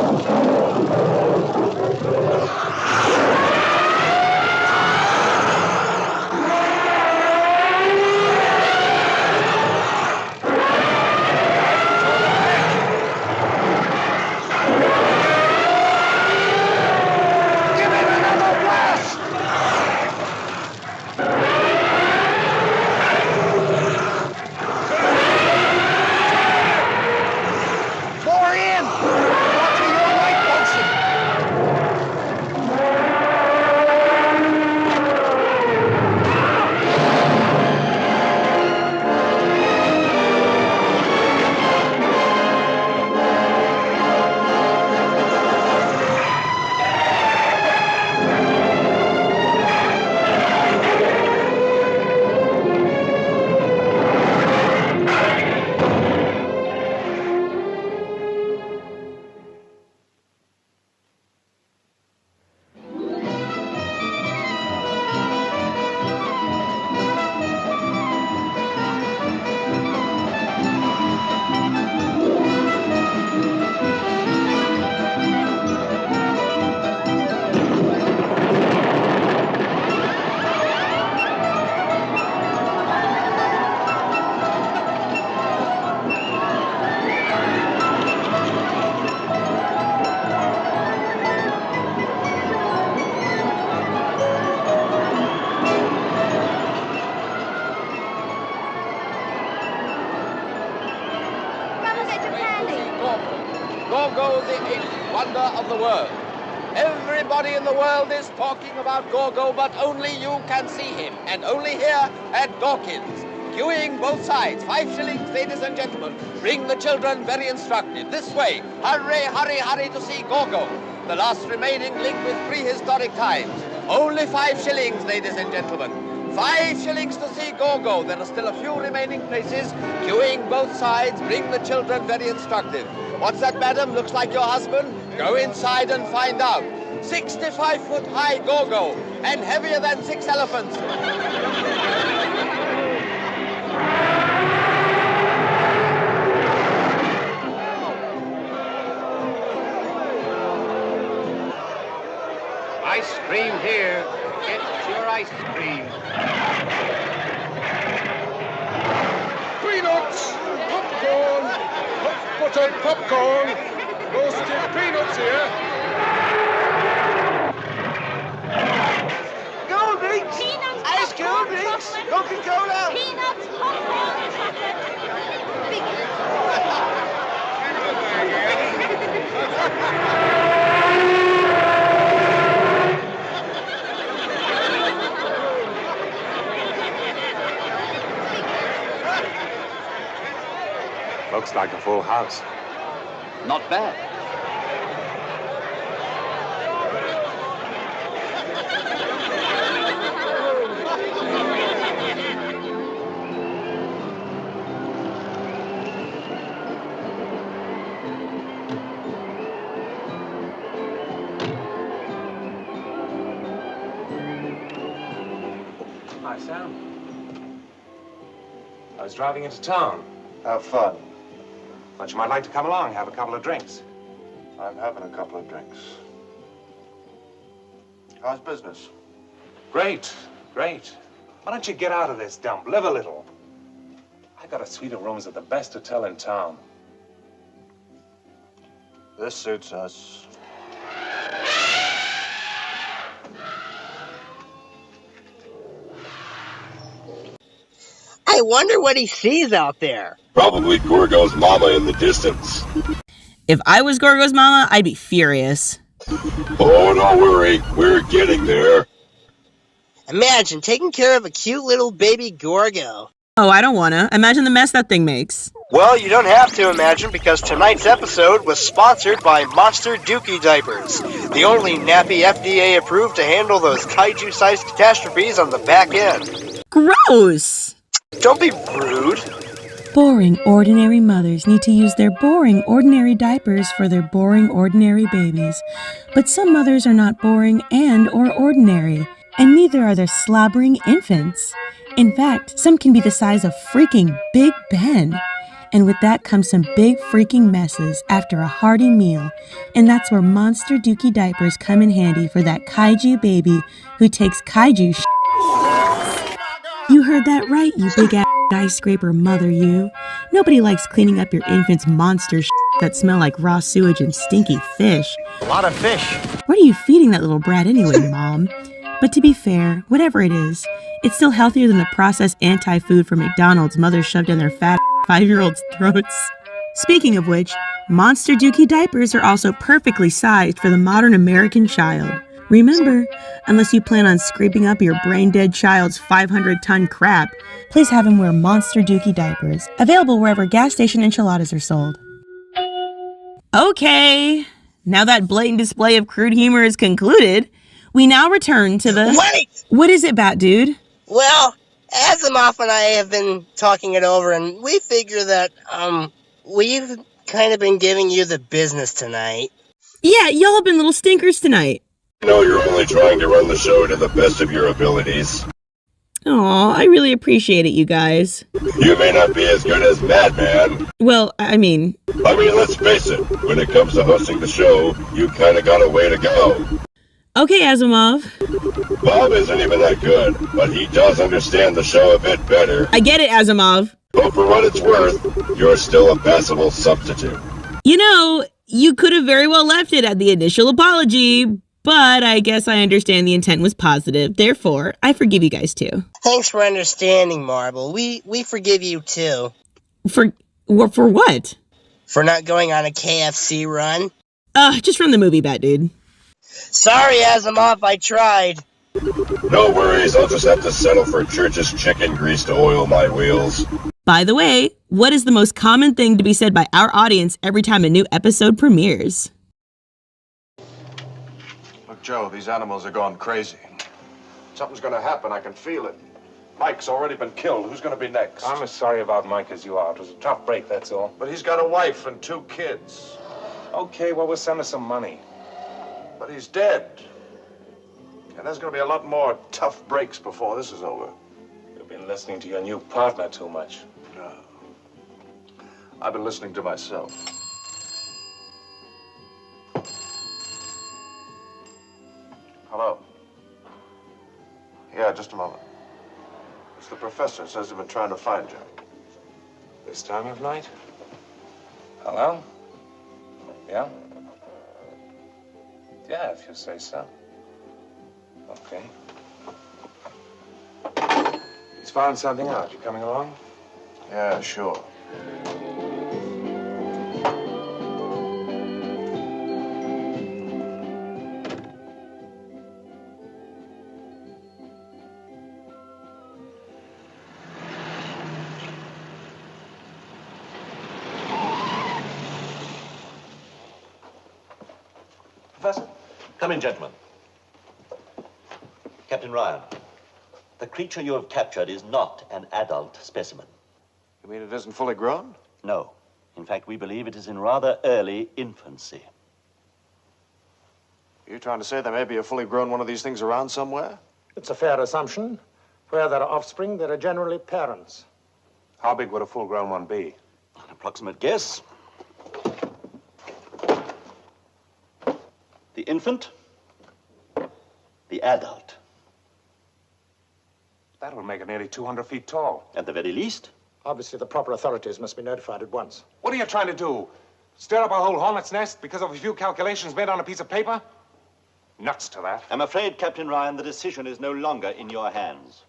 Speaker 20: Gorgo, the eighth wonder of the world. Everybody in the world is talking about Gorgo, but only you can see him, and only here at Dawkins. Queuing both sides, 5 shillings, ladies and gentlemen. Bring the children, very instructive. This way, hurry, hurry, hurry to see Gorgo, the last remaining link with prehistoric times. Only 5 shillings, ladies and gentlemen. 5 shillings to see Gorgo. There are still a few remaining places. Queuing both sides, bring the children, very instructive. What's that, madam? Looks like your husband? Go inside and find out. 65-foot high Gorgo, and heavier than 6 elephants.
Speaker 8: Ice cream here. Get your ice cream.
Speaker 5: Peanuts! Popcorn! Hot buttered popcorn! Roasted peanuts here!
Speaker 12: Cool drinks! Peanuts! Ice cool drinks! Coca-Cola!
Speaker 7: Peanuts, popcorn,
Speaker 8: Looks like a full house.
Speaker 15: Not bad.
Speaker 8: Hi, Sam. I was driving into town.
Speaker 14: Have fun.
Speaker 8: Thought you might like to come along, have a couple of drinks.
Speaker 14: I'm having a couple of drinks. How's business?
Speaker 8: Great, great. Why don't you get out of this dump, live a little? I got a suite of rooms at the best hotel in town.
Speaker 14: This suits us.
Speaker 1: I wonder what he sees out there.
Speaker 3: Probably Gorgo's mama in the distance.
Speaker 4: If I was Gorgo's mama, I'd be furious.
Speaker 3: Oh, don't worry. We're getting there.
Speaker 1: Imagine taking care of a cute little baby Gorgo.
Speaker 4: Oh, I don't wanna. Imagine the mess that thing makes.
Speaker 1: Well, you don't have to imagine, because tonight's episode was sponsored by Monster Dookie Diapers, the only nappy FDA approved to handle those kaiju-sized catastrophes on the back end.
Speaker 4: Gross!
Speaker 1: Don't be rude.
Speaker 4: Boring, ordinary mothers need to use their boring, ordinary diapers for their boring, ordinary babies. But some mothers are not boring and/or ordinary, and neither are their slobbering infants. In fact, some can be the size of freaking Big Ben. And with that comes some big freaking messes after a hearty meal. And that's where Monster Dookie diapers come in handy for that kaiju baby who takes kaiju You heard that right, you big-ass skyscraper mother, you. Nobody likes cleaning up your infant's monster that smell like raw sewage and stinky fish.
Speaker 12: A lot of fish.
Speaker 4: What are you feeding that little brat anyway, Mom? But to be fair, whatever it is, it's still healthier than the processed anti-food from McDonald's mothers shoved down their fat 5-year-olds' throats. Speaking of which, Monster Dookie diapers are also perfectly sized for the modern American child. Remember, unless you plan on scraping up your brain-dead child's 500-ton crap, please have him wear Monster Dookie diapers, available wherever gas station enchiladas are sold. Okay, now that blatant display of crude humor is concluded, we now return to the...
Speaker 21: Wait!
Speaker 4: What is it, Bat Dude?
Speaker 21: Well, Asimov and I have been talking it over, and we figure that, we've kind of been giving you the business tonight.
Speaker 4: Yeah, y'all have been little stinkers tonight.
Speaker 3: No, you're only trying to run the show to the best of your abilities.
Speaker 4: Aw, I really appreciate it, you guys.
Speaker 3: You may not be as good as Madman.
Speaker 4: Well, I mean,
Speaker 3: let's face it. When it comes to hosting the show, you kind of got a way to go.
Speaker 4: Okay, Asimov.
Speaker 3: Bob isn't even that good, but he does understand the show a bit better.
Speaker 4: I get it, Asimov.
Speaker 3: But for what it's worth, you're still a passable substitute.
Speaker 4: You know, you could have very well left it at the initial apology, but I guess I understand the intent was positive. Therefore, I forgive you guys too.
Speaker 21: Thanks for understanding, Marble. We forgive you too.
Speaker 4: For what?
Speaker 21: For not going on a KFC run.
Speaker 4: Just from the movie, Bat Dude.
Speaker 21: Sorry, Asimov, I tried.
Speaker 3: No worries, I'll just have to settle for Church's chicken grease to oil my wheels.
Speaker 4: By the way, what is the most common thing to be said by our audience every time a new episode premieres?
Speaker 14: Look, Joe, these animals are going crazy. Something's gonna happen, I can feel it. Mike's already been killed. Who's gonna be next?
Speaker 8: I'm as sorry about Mike as you are. It was a tough break, that's all.
Speaker 14: But he's got a wife and 2 kids.
Speaker 8: Okay, well, we'll send her some money.
Speaker 14: But he's dead. And there's gonna be a lot more tough breaks before this is over.
Speaker 8: You've been listening to your new partner too much.
Speaker 14: No. I've been listening to myself. Hello? Yeah, just a moment. It's the professor. Says they've been trying to find you.
Speaker 8: This time of night? Hello? Yeah? Yeah, if you say so. Okay. He's found something out. You coming along?
Speaker 14: Yeah, sure.
Speaker 15: Professor, come in, gentlemen. Captain Ryan, the creature you have captured is not an adult specimen.
Speaker 14: You mean it isn't fully grown?
Speaker 15: No. In fact, we believe it is in rather early infancy.
Speaker 14: Are you trying to say there may be a fully grown one of these things around somewhere?
Speaker 16: It's a fair assumption. Where there are offspring, there are generally parents.
Speaker 8: How big would a full-grown one be?
Speaker 15: An approximate guess. The infant, the adult.
Speaker 8: That will make it nearly 200 feet tall.
Speaker 15: At the very least.
Speaker 16: Obviously, the proper authorities must be notified at once.
Speaker 8: What are you trying to do? Stir up a whole hornet's nest because of a few calculations made on a piece of paper? Nuts to that.
Speaker 15: I'm afraid, Captain Ryan, the decision is no longer in your hands.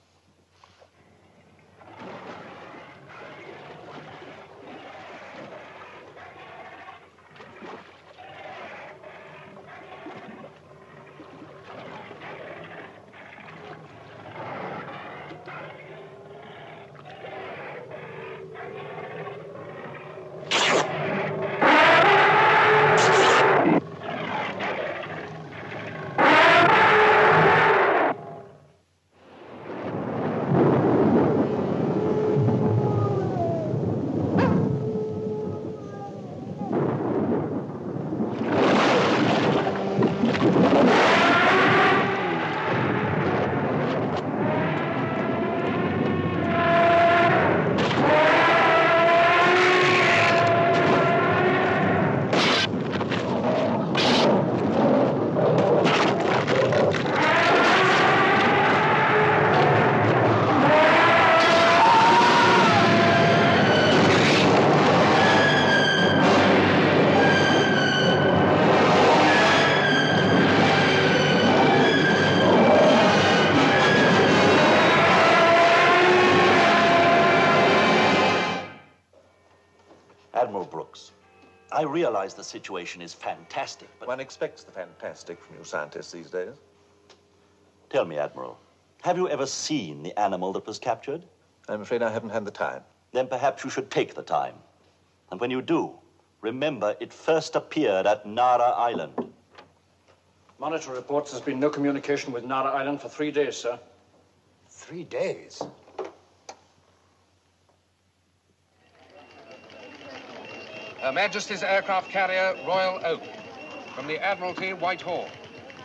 Speaker 15: Admiral Brooks, I realize the situation is fantastic, but...
Speaker 11: One expects the fantastic from you scientists these days.
Speaker 15: Tell me, Admiral, have you ever seen the animal that was captured?
Speaker 11: I'm afraid I haven't had the time.
Speaker 15: Then perhaps you should take the time. And when you do, remember it first appeared at Nara Island.
Speaker 10: Monitor reports there's been no communication with Nara Island for 3 days, sir.
Speaker 16: 3 days?
Speaker 8: Her Majesty's aircraft carrier Royal Oak from the Admiralty Whitehall.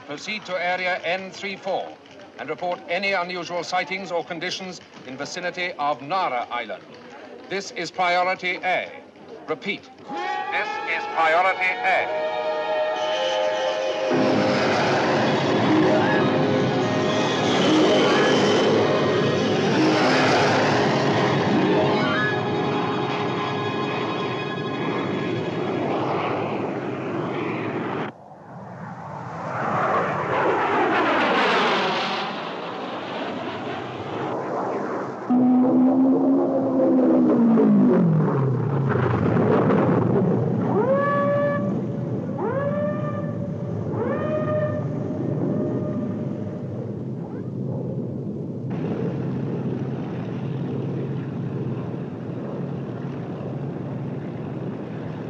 Speaker 8: Proceed to area N34 and report any unusual sightings or conditions in vicinity of Nara Island. This is priority A. Repeat. This is priority A.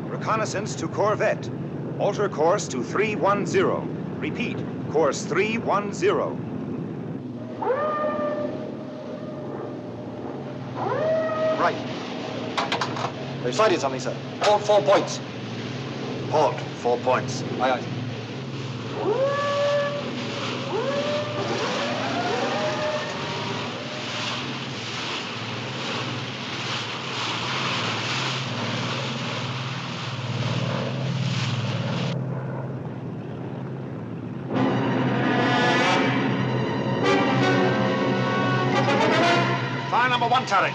Speaker 8: Reconnaissance to Corvette. Alter course to 310. Repeat, course 310.
Speaker 12: Right. They've sighted something, sir.
Speaker 10: Port 4 points.
Speaker 12: Port 4 points.
Speaker 10: Aye, aye.
Speaker 8: Fire number 1 turret.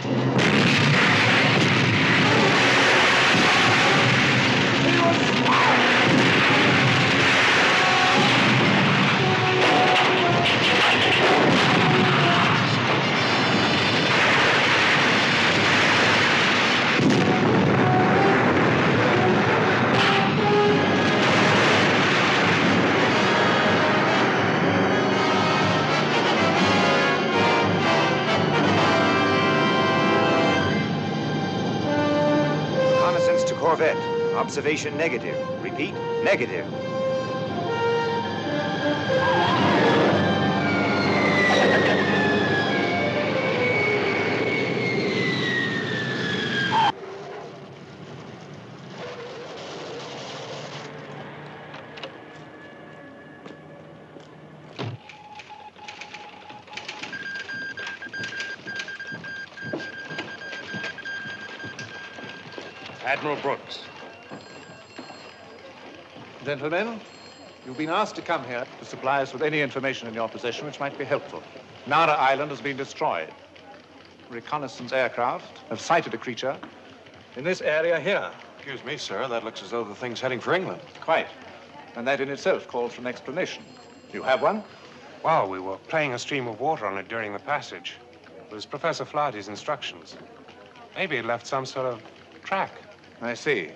Speaker 8: Reconnaissance to Corvette. Observation negative. Repeat, negative. Admiral Brooks.
Speaker 11: Gentlemen, you've been asked to come here to supply us with any information in your possession which might be helpful. Nara Island has been destroyed. Reconnaissance aircraft have sighted a creature in this area here.
Speaker 14: Excuse me, sir. That looks as though the thing's heading for England.
Speaker 11: Quite. And that in itself calls for an explanation. You have one?
Speaker 8: Well, we were playing a stream of water on it during the passage. It was Professor Flaherty's instructions. Maybe it left some sort of track.
Speaker 11: I see.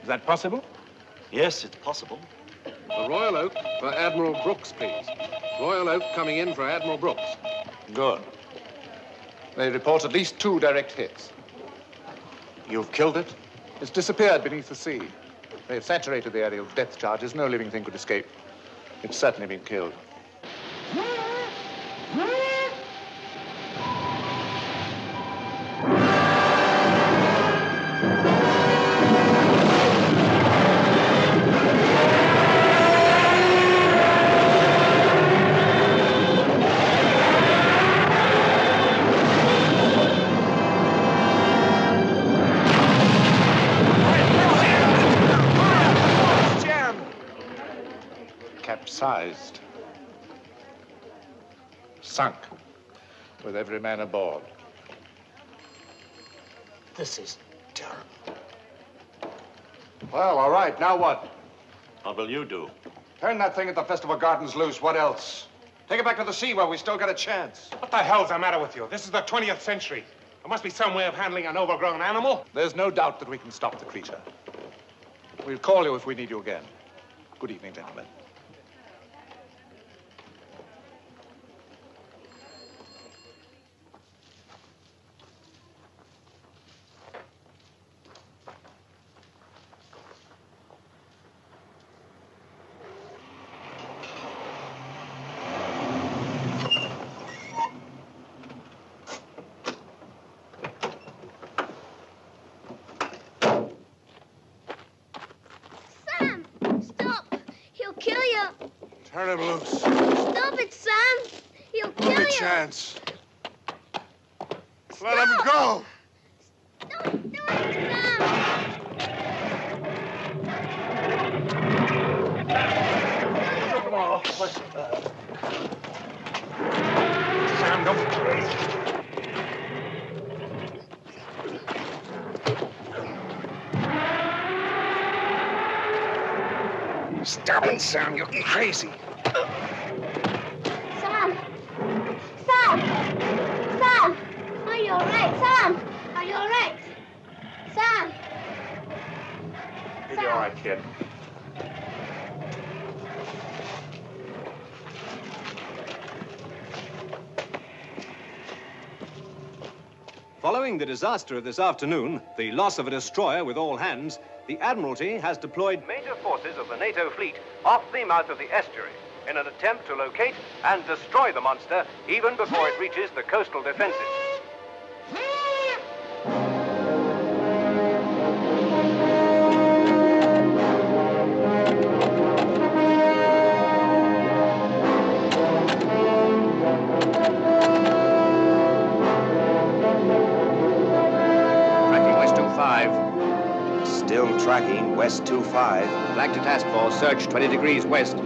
Speaker 11: Is that possible?
Speaker 15: Yes, it's possible.
Speaker 22: The Royal Oak for Admiral Brooks, please. Royal Oak coming in for Admiral Brooks.
Speaker 11: Good. They report at least 2 direct hits.
Speaker 14: You've killed it?
Speaker 11: It's disappeared beneath the sea. They've saturated the area with depth charges. No living thing could escape. It's certainly been killed. Capsized. Sunk. With every man aboard.
Speaker 16: This is terrible.
Speaker 14: Well, all right. Now what?
Speaker 15: What will you do?
Speaker 14: Turn that thing at the Festival Gardens loose. What else? Take it back to the sea where we still got a chance.
Speaker 8: What the hell's the matter with you? This is the 20th century.
Speaker 22: There must be some way of handling an overgrown animal.
Speaker 14: There's no doubt that we can stop the creature. We'll call you if we need you again. Good evening, gentlemen.
Speaker 22: Turn him loose.
Speaker 7: Stop it, Sam! He'll kill you!
Speaker 22: Give me a chance. Let him go!
Speaker 7: Don't do it, Sam!
Speaker 22: Sam, don't be crazy. Stop it, Sam. You're crazy.
Speaker 7: Sam! Sam! Sam! Are you alright, Sam? Are you alright? Sam!
Speaker 22: You'll be all right, kid.
Speaker 6: Following the disaster of this afternoon, the loss of a destroyer with all hands, the Admiralty has deployed major forces of the NATO fleet off the mouth of the estuary in an attempt to locate and destroy the monster even before it reaches the coastal defenses.
Speaker 11: Still tracking West 25.
Speaker 17: Flag to task force, search 20 degrees west.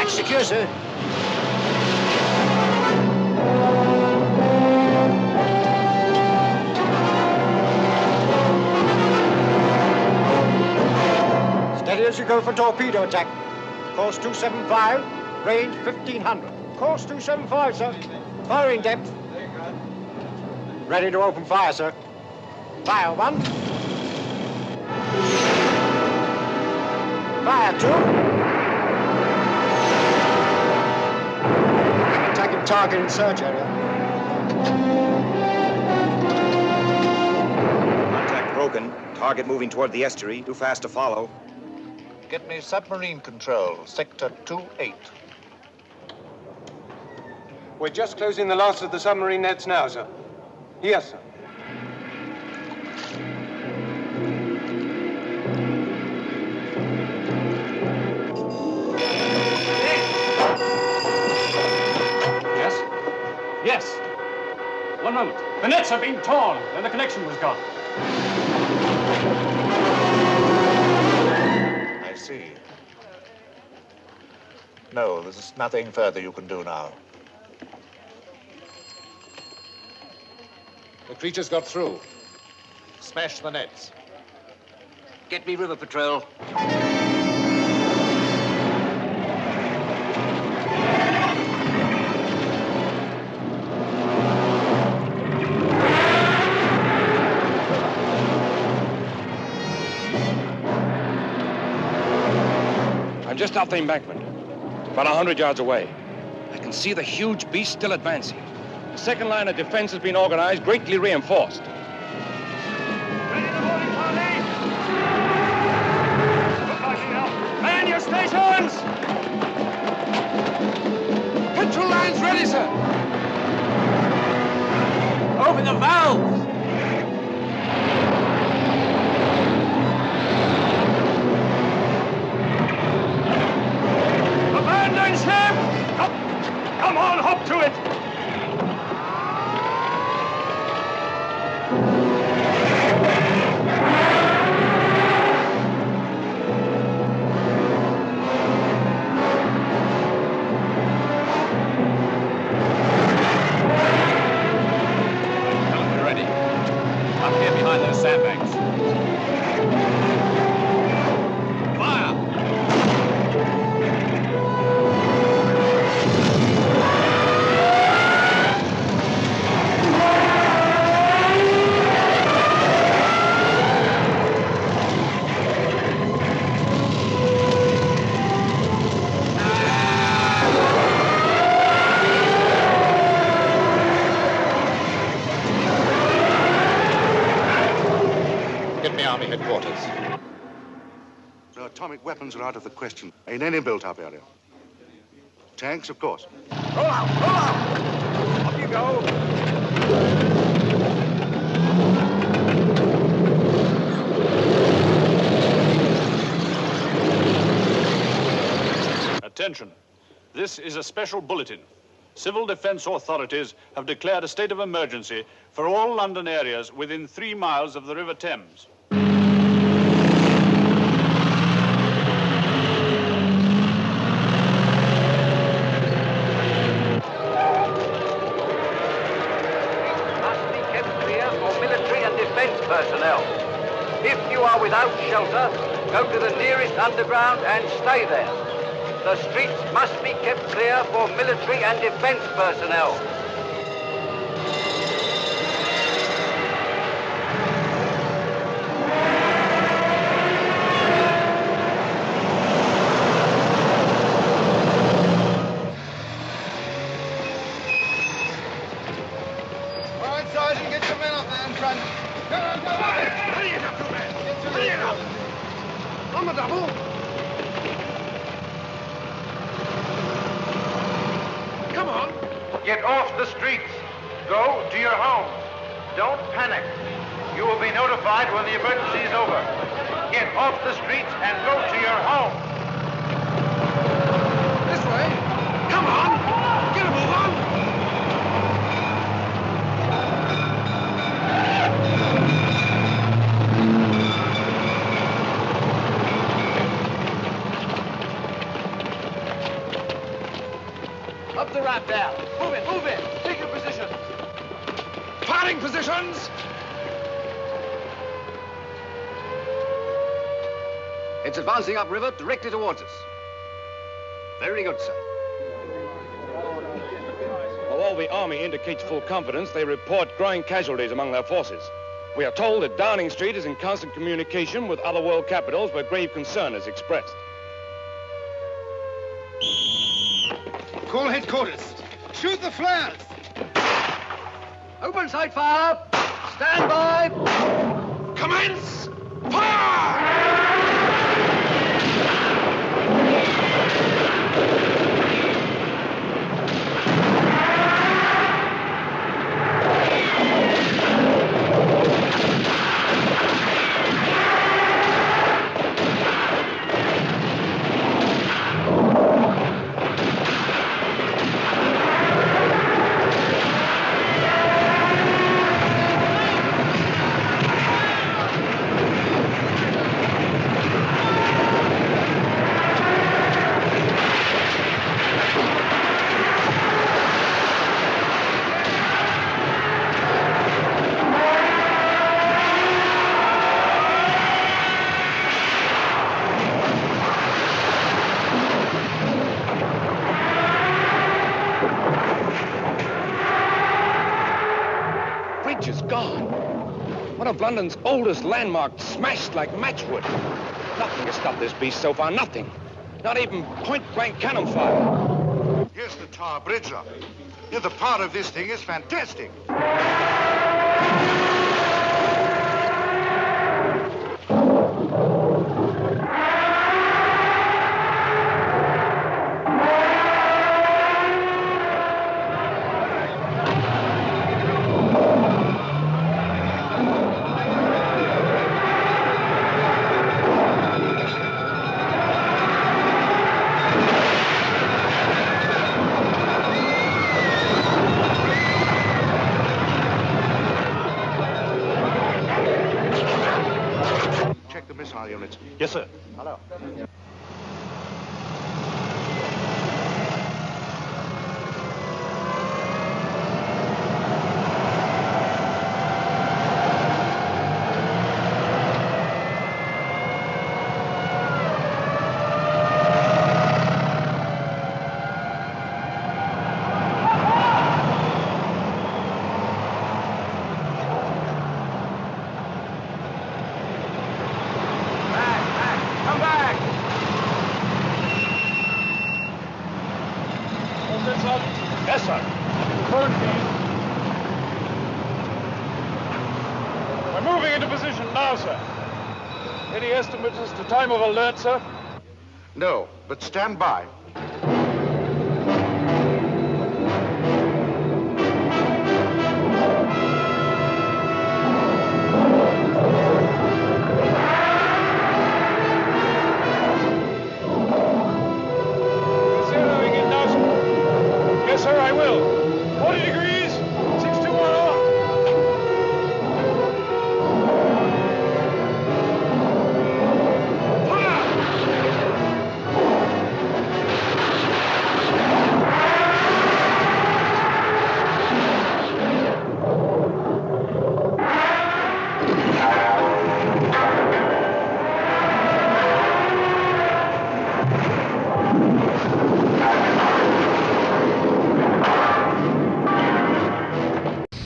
Speaker 15: Secure, sir. Steady as you go for torpedo attack. Course 275, range 1500. Course 275, sir. Firing depth. Ready to open fire, sir. Fire 1. Fire 2. Target in search area.
Speaker 11: Contact broken. Target moving toward the estuary. Too fast to follow.
Speaker 12: Get me submarine control, sector 28.
Speaker 22: We're just closing the last of the submarine nets now, sir. Yes, sir.
Speaker 10: Yes. One moment. The nets have been torn, and the connection was gone.
Speaker 12: I see. No, there's nothing further you can do now.
Speaker 22: The creature's got through. Smash the nets.
Speaker 17: Get me river patrol.
Speaker 22: I'm just off the embankment, about 100 yards away. I can see the huge beast still advancing. The second line of defense has been organized, greatly reinforced. Man your stations! Control lines ready, sir.
Speaker 20: Open the valves!
Speaker 22: Abandon ship! Come on, hop to it! Army headquarters.
Speaker 14: The atomic weapons are out of the question. Ain't any built up area. Tanks, of course.
Speaker 20: Roll out! Roll out! Up you go!
Speaker 2: Attention. This is a special bulletin. Civil defense authorities have declared a state of emergency for all London areas within 3 miles of the River Thames.
Speaker 6: Personnel. If you are without shelter, go to the nearest underground and stay there. The streets must be kept clear for military and defense personnel.
Speaker 12: All right, Sergeant, get your men up there in front. Come on, come on! Hurry it up, you man! Hurry it up! On the double! Come on!
Speaker 6: Get off the streets. Go to your homes. Don't panic. You will be notified when the emergency is over. Get off the streets and go to your home.
Speaker 12: This way! Come on! Get a move on!
Speaker 20: Up the ramp there. Move in, move in. Take your position.
Speaker 12: Parting positions!
Speaker 22: It's advancing upriver directly towards us. Very good, sir. Although the Army indicates full confidence, they report growing casualties among their forces. We are told that Downing Street is in constant communication with other world capitals where grave concern is expressed.
Speaker 12: Call headquarters. Shoot the flares!
Speaker 20: Open sight fire. Stand by.
Speaker 12: Commence! Fire!
Speaker 22: One of London's oldest landmarks smashed like matchwood. Nothing has stopped this beast so far, nothing. Not even point-blank cannon fire.
Speaker 9: Here's the tar bridge up. Yeah, the power of this thing is fantastic. Check the missile units.
Speaker 2: Yes, sir.
Speaker 9: Hello.
Speaker 22: Come back! Yes, sir.
Speaker 2: We're moving into position now, sir. Any estimates as to time of alert, sir?
Speaker 9: No, but stand by.
Speaker 2: Zeroing in now, sir. Yes, sir, I will. 40 degrees, 621 off.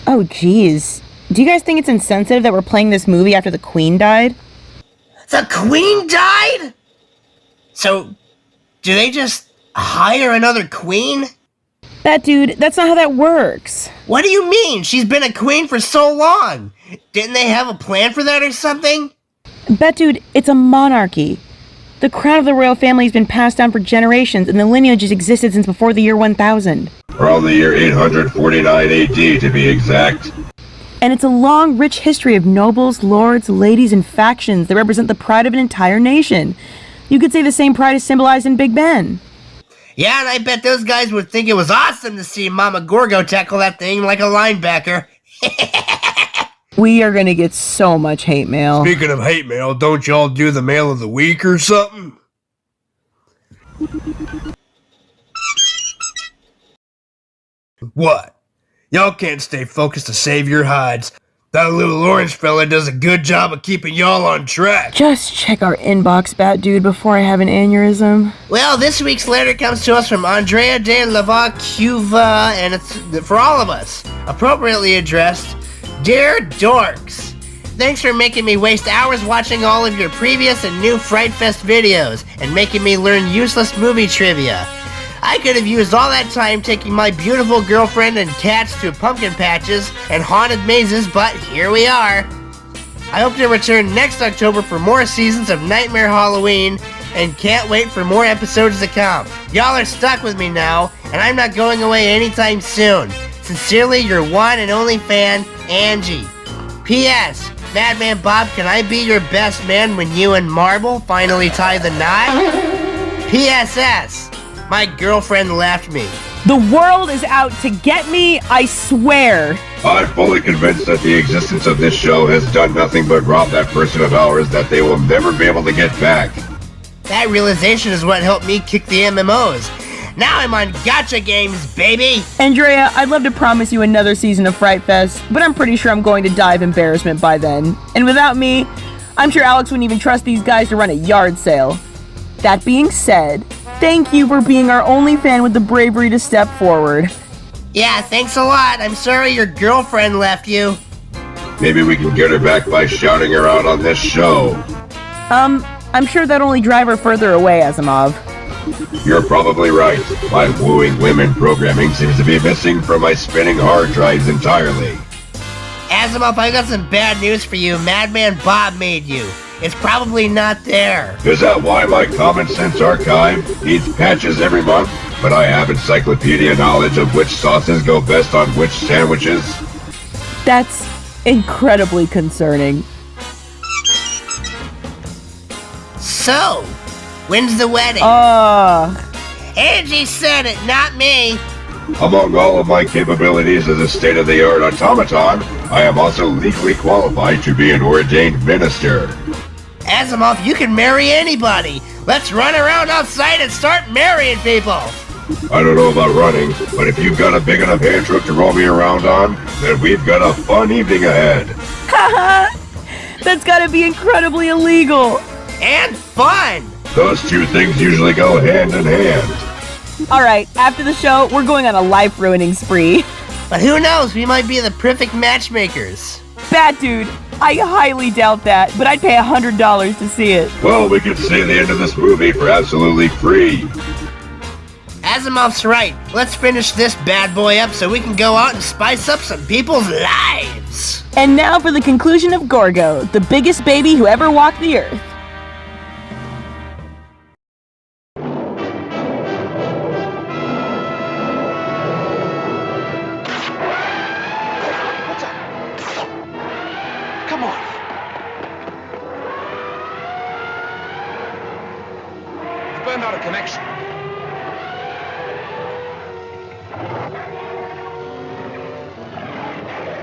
Speaker 4: Oh, geez. Do you guys think it's insensitive that we're playing this movie after the Queen died?
Speaker 21: The Queen died? So, do they just hire another queen?
Speaker 4: That dude, that's not how that works.
Speaker 21: What do you mean? She's been a queen for so long. Didn't they have a plan for that or something?
Speaker 4: Bet dude, it's a monarchy. The crown of the royal family has been passed down for generations, and the lineage has existed since before the year 1000.
Speaker 3: Around the year 849 AD to be exact.
Speaker 4: And it's a long, rich history of nobles, lords, ladies, and factions that represent the pride of an entire nation. You could say the same pride is symbolized in Big Ben.
Speaker 21: Yeah, and I bet those guys would think it was awesome to see Mama Gorgo tackle that thing like a linebacker.
Speaker 4: We are gonna get so much hate mail.
Speaker 1: Speaking of hate mail, don't y'all do the mail of the week or something? What? Y'all can't stay focused to save your hides. That little orange fella does a good job of keeping y'all on track.
Speaker 4: Just check our inbox, Bat Dude, before I have an aneurysm.
Speaker 21: Well, this week's letter comes to us from Andrea de Lava Cuva, and it's for all of us. Appropriately addressed, Dear Dorks, thanks for making me waste hours watching all of your previous and new Frightfest videos, and making me learn useless movie trivia. I could have used all that time taking my beautiful girlfriend and cats to pumpkin patches and haunted mazes, but here we are. I hope to return next October for more seasons of Nightmare Halloween, and can't wait for more episodes to come. Y'all are stuck with me now, and I'm not going away anytime soon. Sincerely, your one and only fan, Angie. P.S. Madman Bob, can I be your best man when you and Marble finally tie the knot? P.S.S. My girlfriend left me.
Speaker 4: The world is out to get me, I swear.
Speaker 3: I'm fully convinced that the existence of this show has done nothing but rob that person of ours that they will never be able to get back.
Speaker 21: That realization is what helped me kick the MMOs. Now I'm on gotcha games, baby!
Speaker 4: Andrea, I'd love to promise you another season of Frightfest, but I'm pretty sure I'm going to die of embarrassment by then. And without me, I'm sure Alex wouldn't even trust these guys to run a yard sale. That being said, thank you for being our only fan with the bravery to step forward.
Speaker 21: Yeah, thanks a lot. I'm sorry your girlfriend left you.
Speaker 3: Maybe we can get her back by shouting her out on this show.
Speaker 4: I'm sure that'd only drive her further away, Asimov.
Speaker 3: You're probably right. My wooing women programming seems to be missing from my spinning hard drives entirely.
Speaker 21: Asimov, I got some bad news for you. Madman Bob made you. It's probably not there.
Speaker 3: Is that why my common sense archive needs patches every month, but I have encyclopedia knowledge of which sauces go best on which sandwiches?
Speaker 4: That's incredibly concerning.
Speaker 21: So, when's the wedding? Angie said it, not me.
Speaker 3: Among all of my capabilities as a state-of-the-art automaton, I am also legally qualified to be an ordained minister.
Speaker 21: Asimov, you can marry anybody. Let's run around outside and start marrying people.
Speaker 3: I don't know about running, but if you've got a big enough hand truck to roll me around on, then we've got a fun evening ahead.
Speaker 4: Haha! That's gotta be incredibly illegal.
Speaker 21: And fun!
Speaker 3: Those two things usually go hand in hand.
Speaker 4: Alright, after the show, we're going on a life-ruining spree.
Speaker 21: But who knows, we might be the perfect matchmakers.
Speaker 4: Bat dude, I highly doubt that, but I'd pay $100 to see it.
Speaker 3: Well, we could see the end of this movie for absolutely free.
Speaker 21: Asimov's right. Let's finish this bad boy up so we can go out and spice up some people's lives.
Speaker 4: And now for the conclusion of Gorgo, the biggest baby who ever walked the earth.
Speaker 14: Come on.
Speaker 8: You've burned out a connection.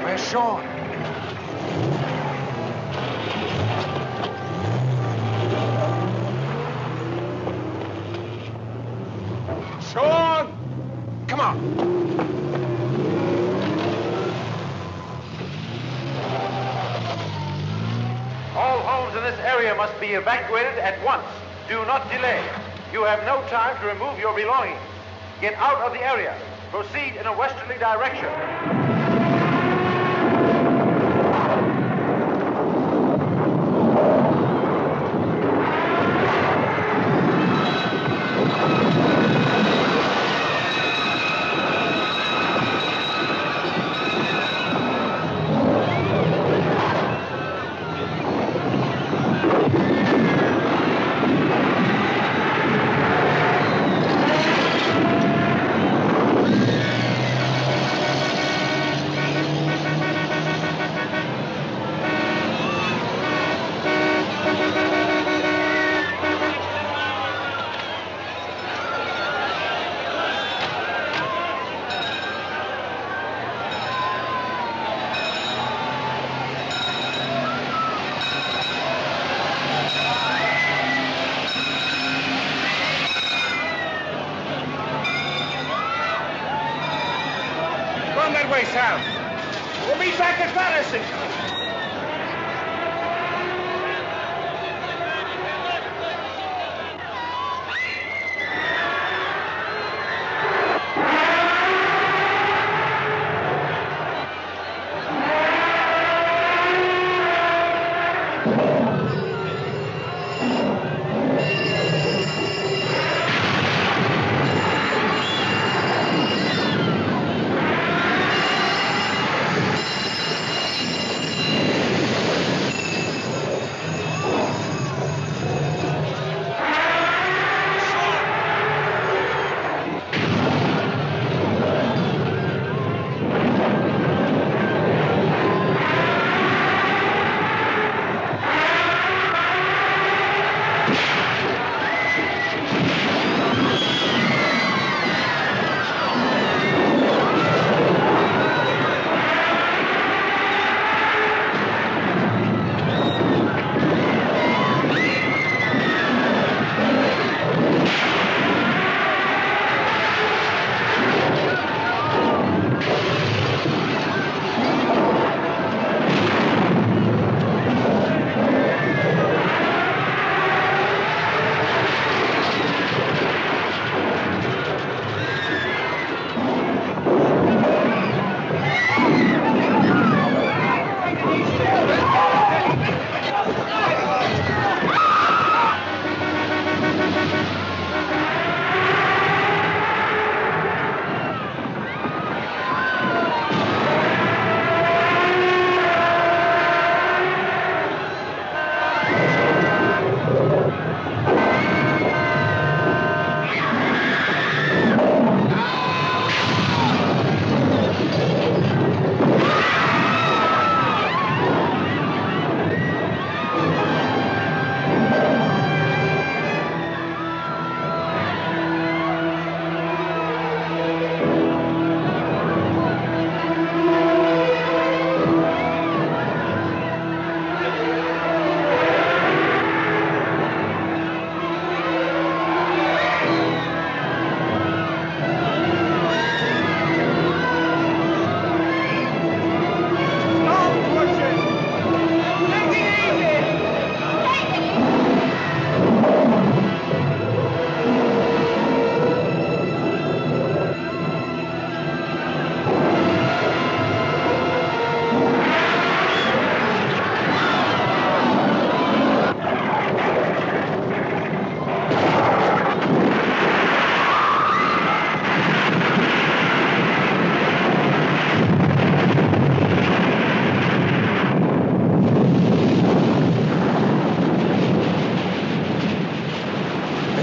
Speaker 8: Where's Sean? Sean! Come on.
Speaker 12: All homes in this area must be evacuated at once. Do not delay. You have no time to remove your belongings. Get out of the area. Proceed in a westerly direction. Run that way, Sam. We'll be back at Patterson.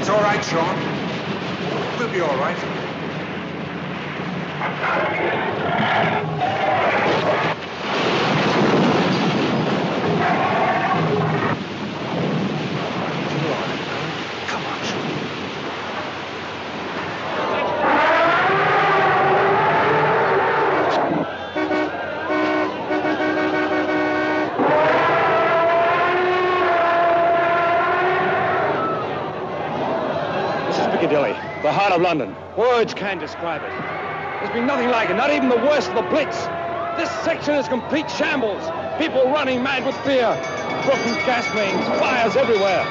Speaker 9: It's all right, Sean. We'll be all right.
Speaker 22: Piccadilly, the heart of London. Words can't describe it. There's been nothing like it, not even the worst of the Blitz. This section is complete shambles. People running mad with fear. Broken gas mains, fires everywhere.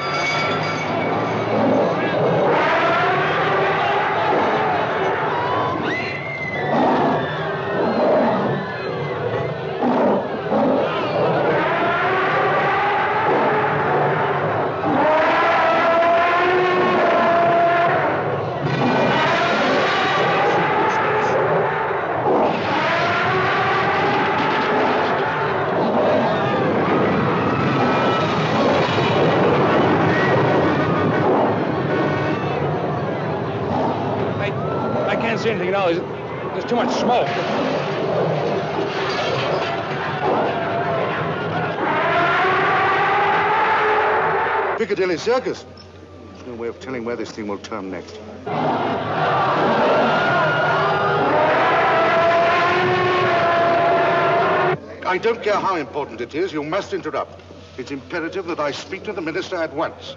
Speaker 22: I can't see anything now. There's too much smoke.
Speaker 9: Piccadilly Circus. There's no way of telling where this thing will turn next. I don't care how important it is, you must interrupt. It's imperative that I speak to the minister at once.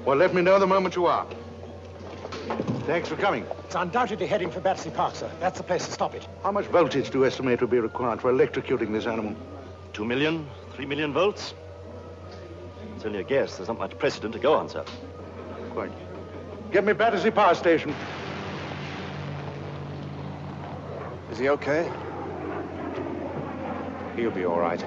Speaker 9: Well, let me know the moment you are. Thanks for coming.
Speaker 16: It's undoubtedly heading for Battersea Park, sir. That's the place to stop it.
Speaker 9: How much voltage do you estimate will be required for electrocuting this animal?
Speaker 13: 2 million, 3 million volts. It's only a guess. There's not much precedent to go on, sir.
Speaker 9: Quite. Get me Battersea Power Station.
Speaker 6: Is he okay? He'll be all right.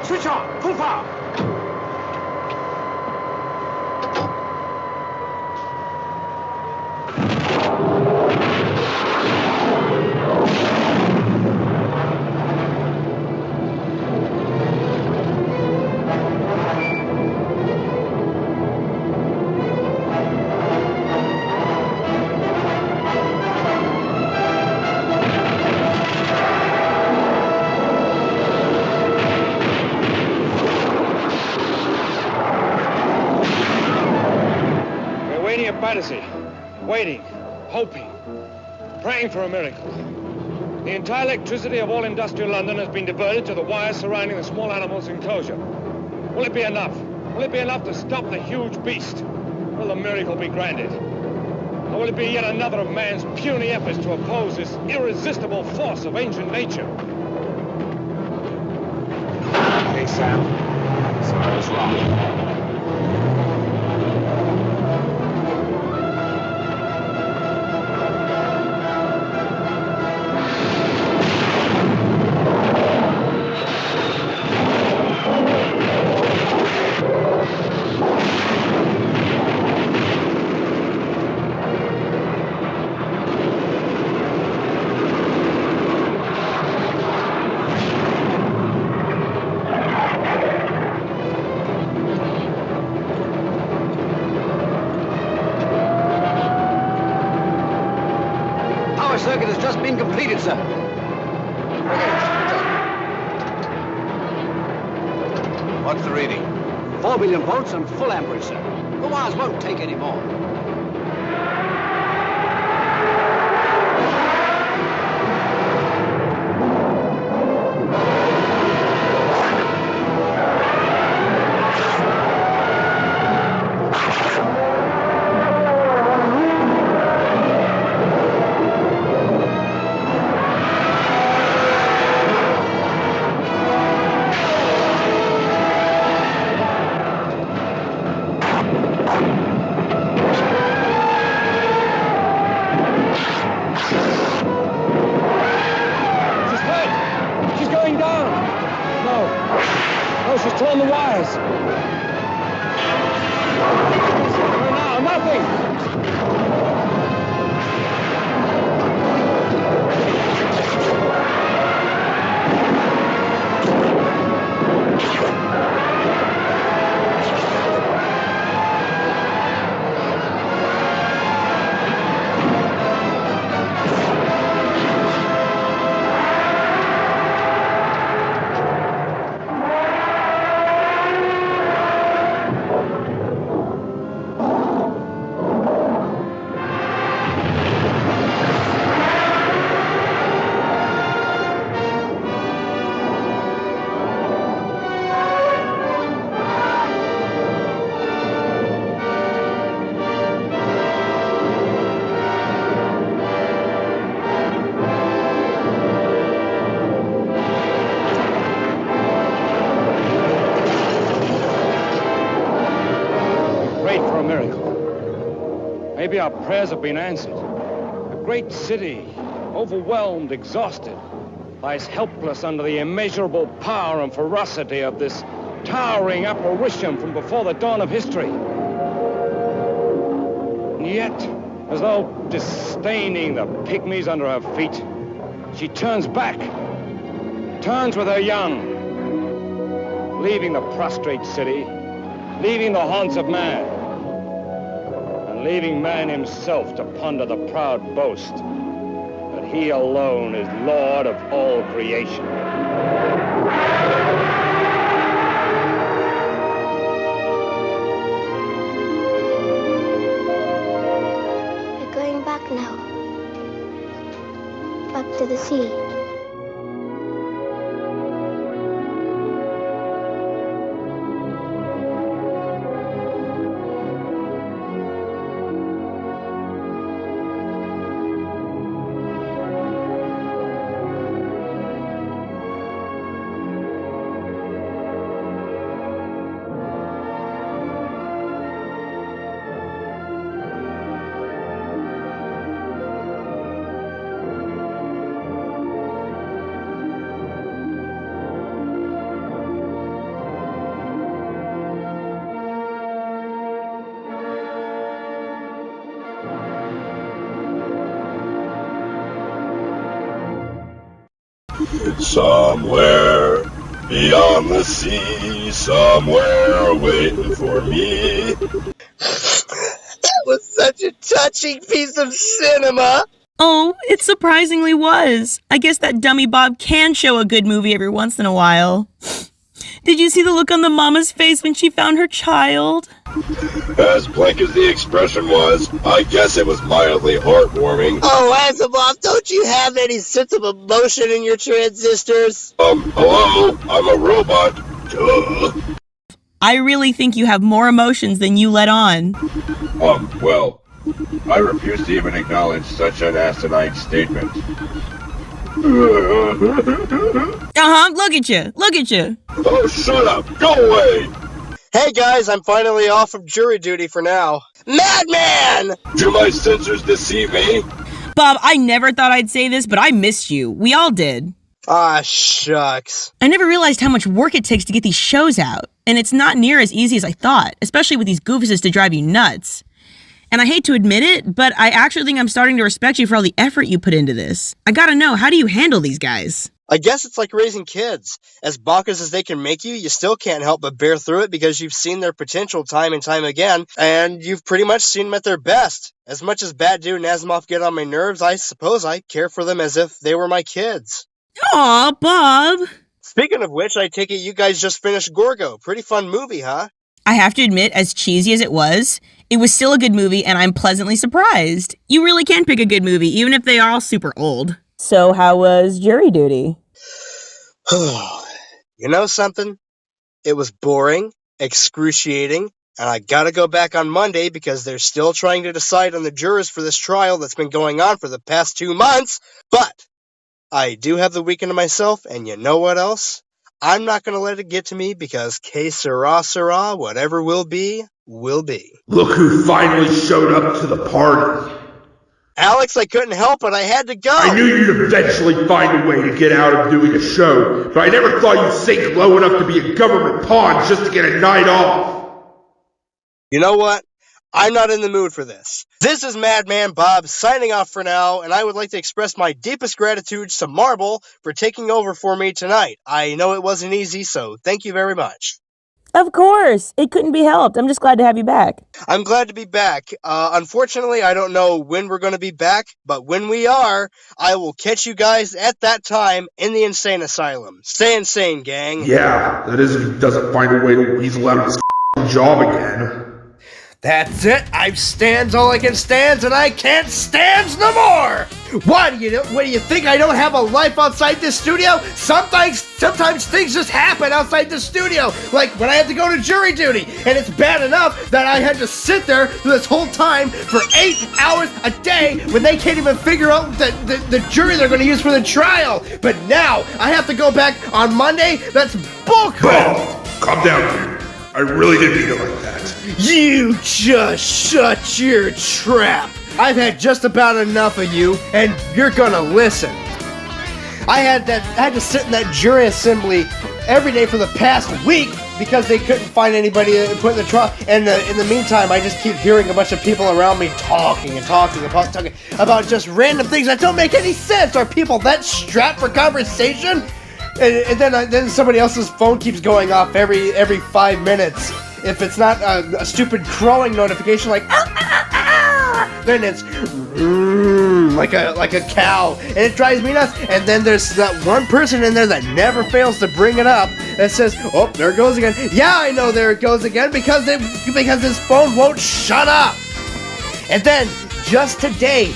Speaker 5: Switch on! Full power!
Speaker 22: Battersea, waiting, hoping, praying for a miracle. The entire electricity of all industrial London has been diverted to the wires surrounding the small animals' enclosure. Will it be enough? Will it be enough to stop the huge beast? Will the miracle be granted? Or will it be yet another of man's puny efforts to oppose this irresistible force of ancient nature?
Speaker 15: Hey, Sam. Something was wrong.
Speaker 6: circuit has just been completed, sir.
Speaker 17: What's the reading?
Speaker 6: 4 million volts and full amperage, sir. The wires won't take any more.
Speaker 22: She's torn the wires. No, nothing. Maybe our prayers have been answered. A great city, overwhelmed, exhausted, lies helpless under the immeasurable power and ferocity of this towering apparition from before the dawn of history. And yet, as though disdaining the pygmies under her feet, she turns back, turns with her young, leaving the prostrate city, leaving the haunts of man, leaving man himself to ponder the proud boast that he alone is Lord of all creation.
Speaker 7: We're going back now. Back to the sea.
Speaker 3: Somewhere beyond the sea, somewhere waiting for me.
Speaker 21: That was such a touching piece of cinema.
Speaker 4: Oh, it surprisingly was. I guess that dummy Bob can show a good movie every once in a while. Did you see the look on the mama's face when she found her child?
Speaker 3: As blank as the expression was, I guess it was mildly heartwarming.
Speaker 21: Oh, Asimov, don't you have any sense of emotion in your transistors?
Speaker 3: Hello? I'm a robot. Duh.
Speaker 4: I really think you have more emotions than you let on.
Speaker 3: Well, I refuse to even acknowledge such an asinine statement.
Speaker 4: Look at you. Look at you.
Speaker 3: Oh, shut up. Go away.
Speaker 21: Hey guys, I'm finally off from jury duty for now. Madman!
Speaker 3: Do my sensors deceive me?
Speaker 4: Bob, I never thought I'd say this, but I missed you. We all did.
Speaker 21: Ah, shucks.
Speaker 4: I never realized how much work it takes to get these shows out. And it's not near as easy as I thought, especially with these goofuses to drive you nuts. And I hate to admit it, but I actually think I'm starting to respect you for all the effort you put into this. I gotta know, how do you handle these guys?
Speaker 1: I guess it's like raising kids. As bonkers as they can make you, you still can't help but bear through it because you've seen their potential time and time again, and you've pretty much seen them at their best. As much as Bad Dude and Asimov get on my nerves, I suppose I care for them as if they were my kids.
Speaker 4: Aw, Bob.
Speaker 1: Speaking of which, I take it you guys just finished Gorgo. Pretty fun movie, huh?
Speaker 4: I have to admit, as cheesy as it was still a good movie, and I'm pleasantly surprised. You really can pick a good movie, even if they are all super old. So how was jury duty?
Speaker 1: You know something? It was boring, excruciating, and I gotta go back on Monday because they're still trying to decide on the jurors for this trial that's been going on for the past 2 months. But I do have the weekend to myself, and you know what else? I'm not gonna let it get to me because que sera, sera, whatever will be, will be.
Speaker 5: Look who finally showed up to the party.
Speaker 1: Alex, I couldn't help it. I had to go.
Speaker 5: I knew you'd eventually find a way to get out of doing a show, but I never thought you'd sink low enough to be a government pawn just to get a night off.
Speaker 1: You know what? I'm not in the mood for this. This is Madman Bob signing off for now, and I would like to express my deepest gratitude to Marble for taking over for me tonight. I know it wasn't easy, so thank you very much.
Speaker 4: Of course. It couldn't be helped. I'm just glad to have you back.
Speaker 1: I'm glad to be back. Unfortunately, I don't know when we're going to be back, but when we are, I will catch you guys at that time in the insane asylum. Stay insane, gang.
Speaker 5: Yeah, that is if he doesn't find a way to weasel out of his job again.
Speaker 1: That's it. I've stands all I can stands, and I can't stands no more. What do you think? I don't have a life outside this studio? Sometimes things just happen outside the studio. Like when I had to go to jury duty, and it's bad enough that I had to sit there this whole time for 8 hours a day when they can't even figure out the jury they're going to use for the trial. But now I have to go back on Monday. That's bullcrap.
Speaker 5: Bob, calm down, dude. I really didn't mean it like that.
Speaker 1: You just shut your trap. I've had just about enough of you, and you're gonna listen. I had to sit in that jury assembly every day for the past week because they couldn't find anybody to put in the trial. And in the meantime, I just keep hearing a bunch of people around me talking about just random things that don't make any sense. Are people that strapped for conversation? And then somebody else's phone keeps going off every 5 minutes. If it's not a stupid crowing notification like then it's like a cow, and it drives me nuts. And then there's that one person in there that never fails to bring it up that says, "Oh, there it goes again." Yeah, I know there it goes again because his phone won't shut up. And then just today,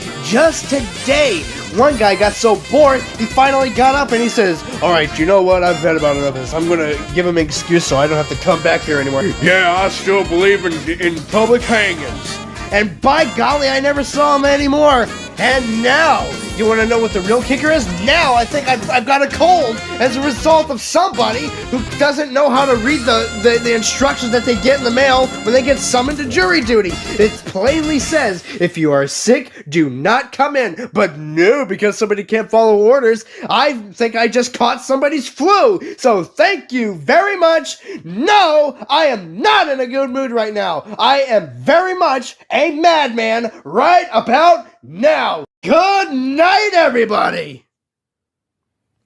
Speaker 1: one guy got so bored, he finally got up and he says, "All right, you know what? I've had about enough of this. I'm going to give him an excuse so I don't have to come back here anymore."
Speaker 5: Yeah, I still believe in public hangings.
Speaker 1: And by golly, I never saw him anymore. And now, you want to know what the real kicker is? Now I think I've got a cold as a result of somebody who doesn't know how to read the instructions that they get in the mail when they get summoned to jury duty. It plainly says, if you are sick, do not come in. But no, because somebody can't follow orders, I think I just caught somebody's flu. So thank you very much. No, I am not in a good mood right now. I am very much a madman right about now. Good night, everybody!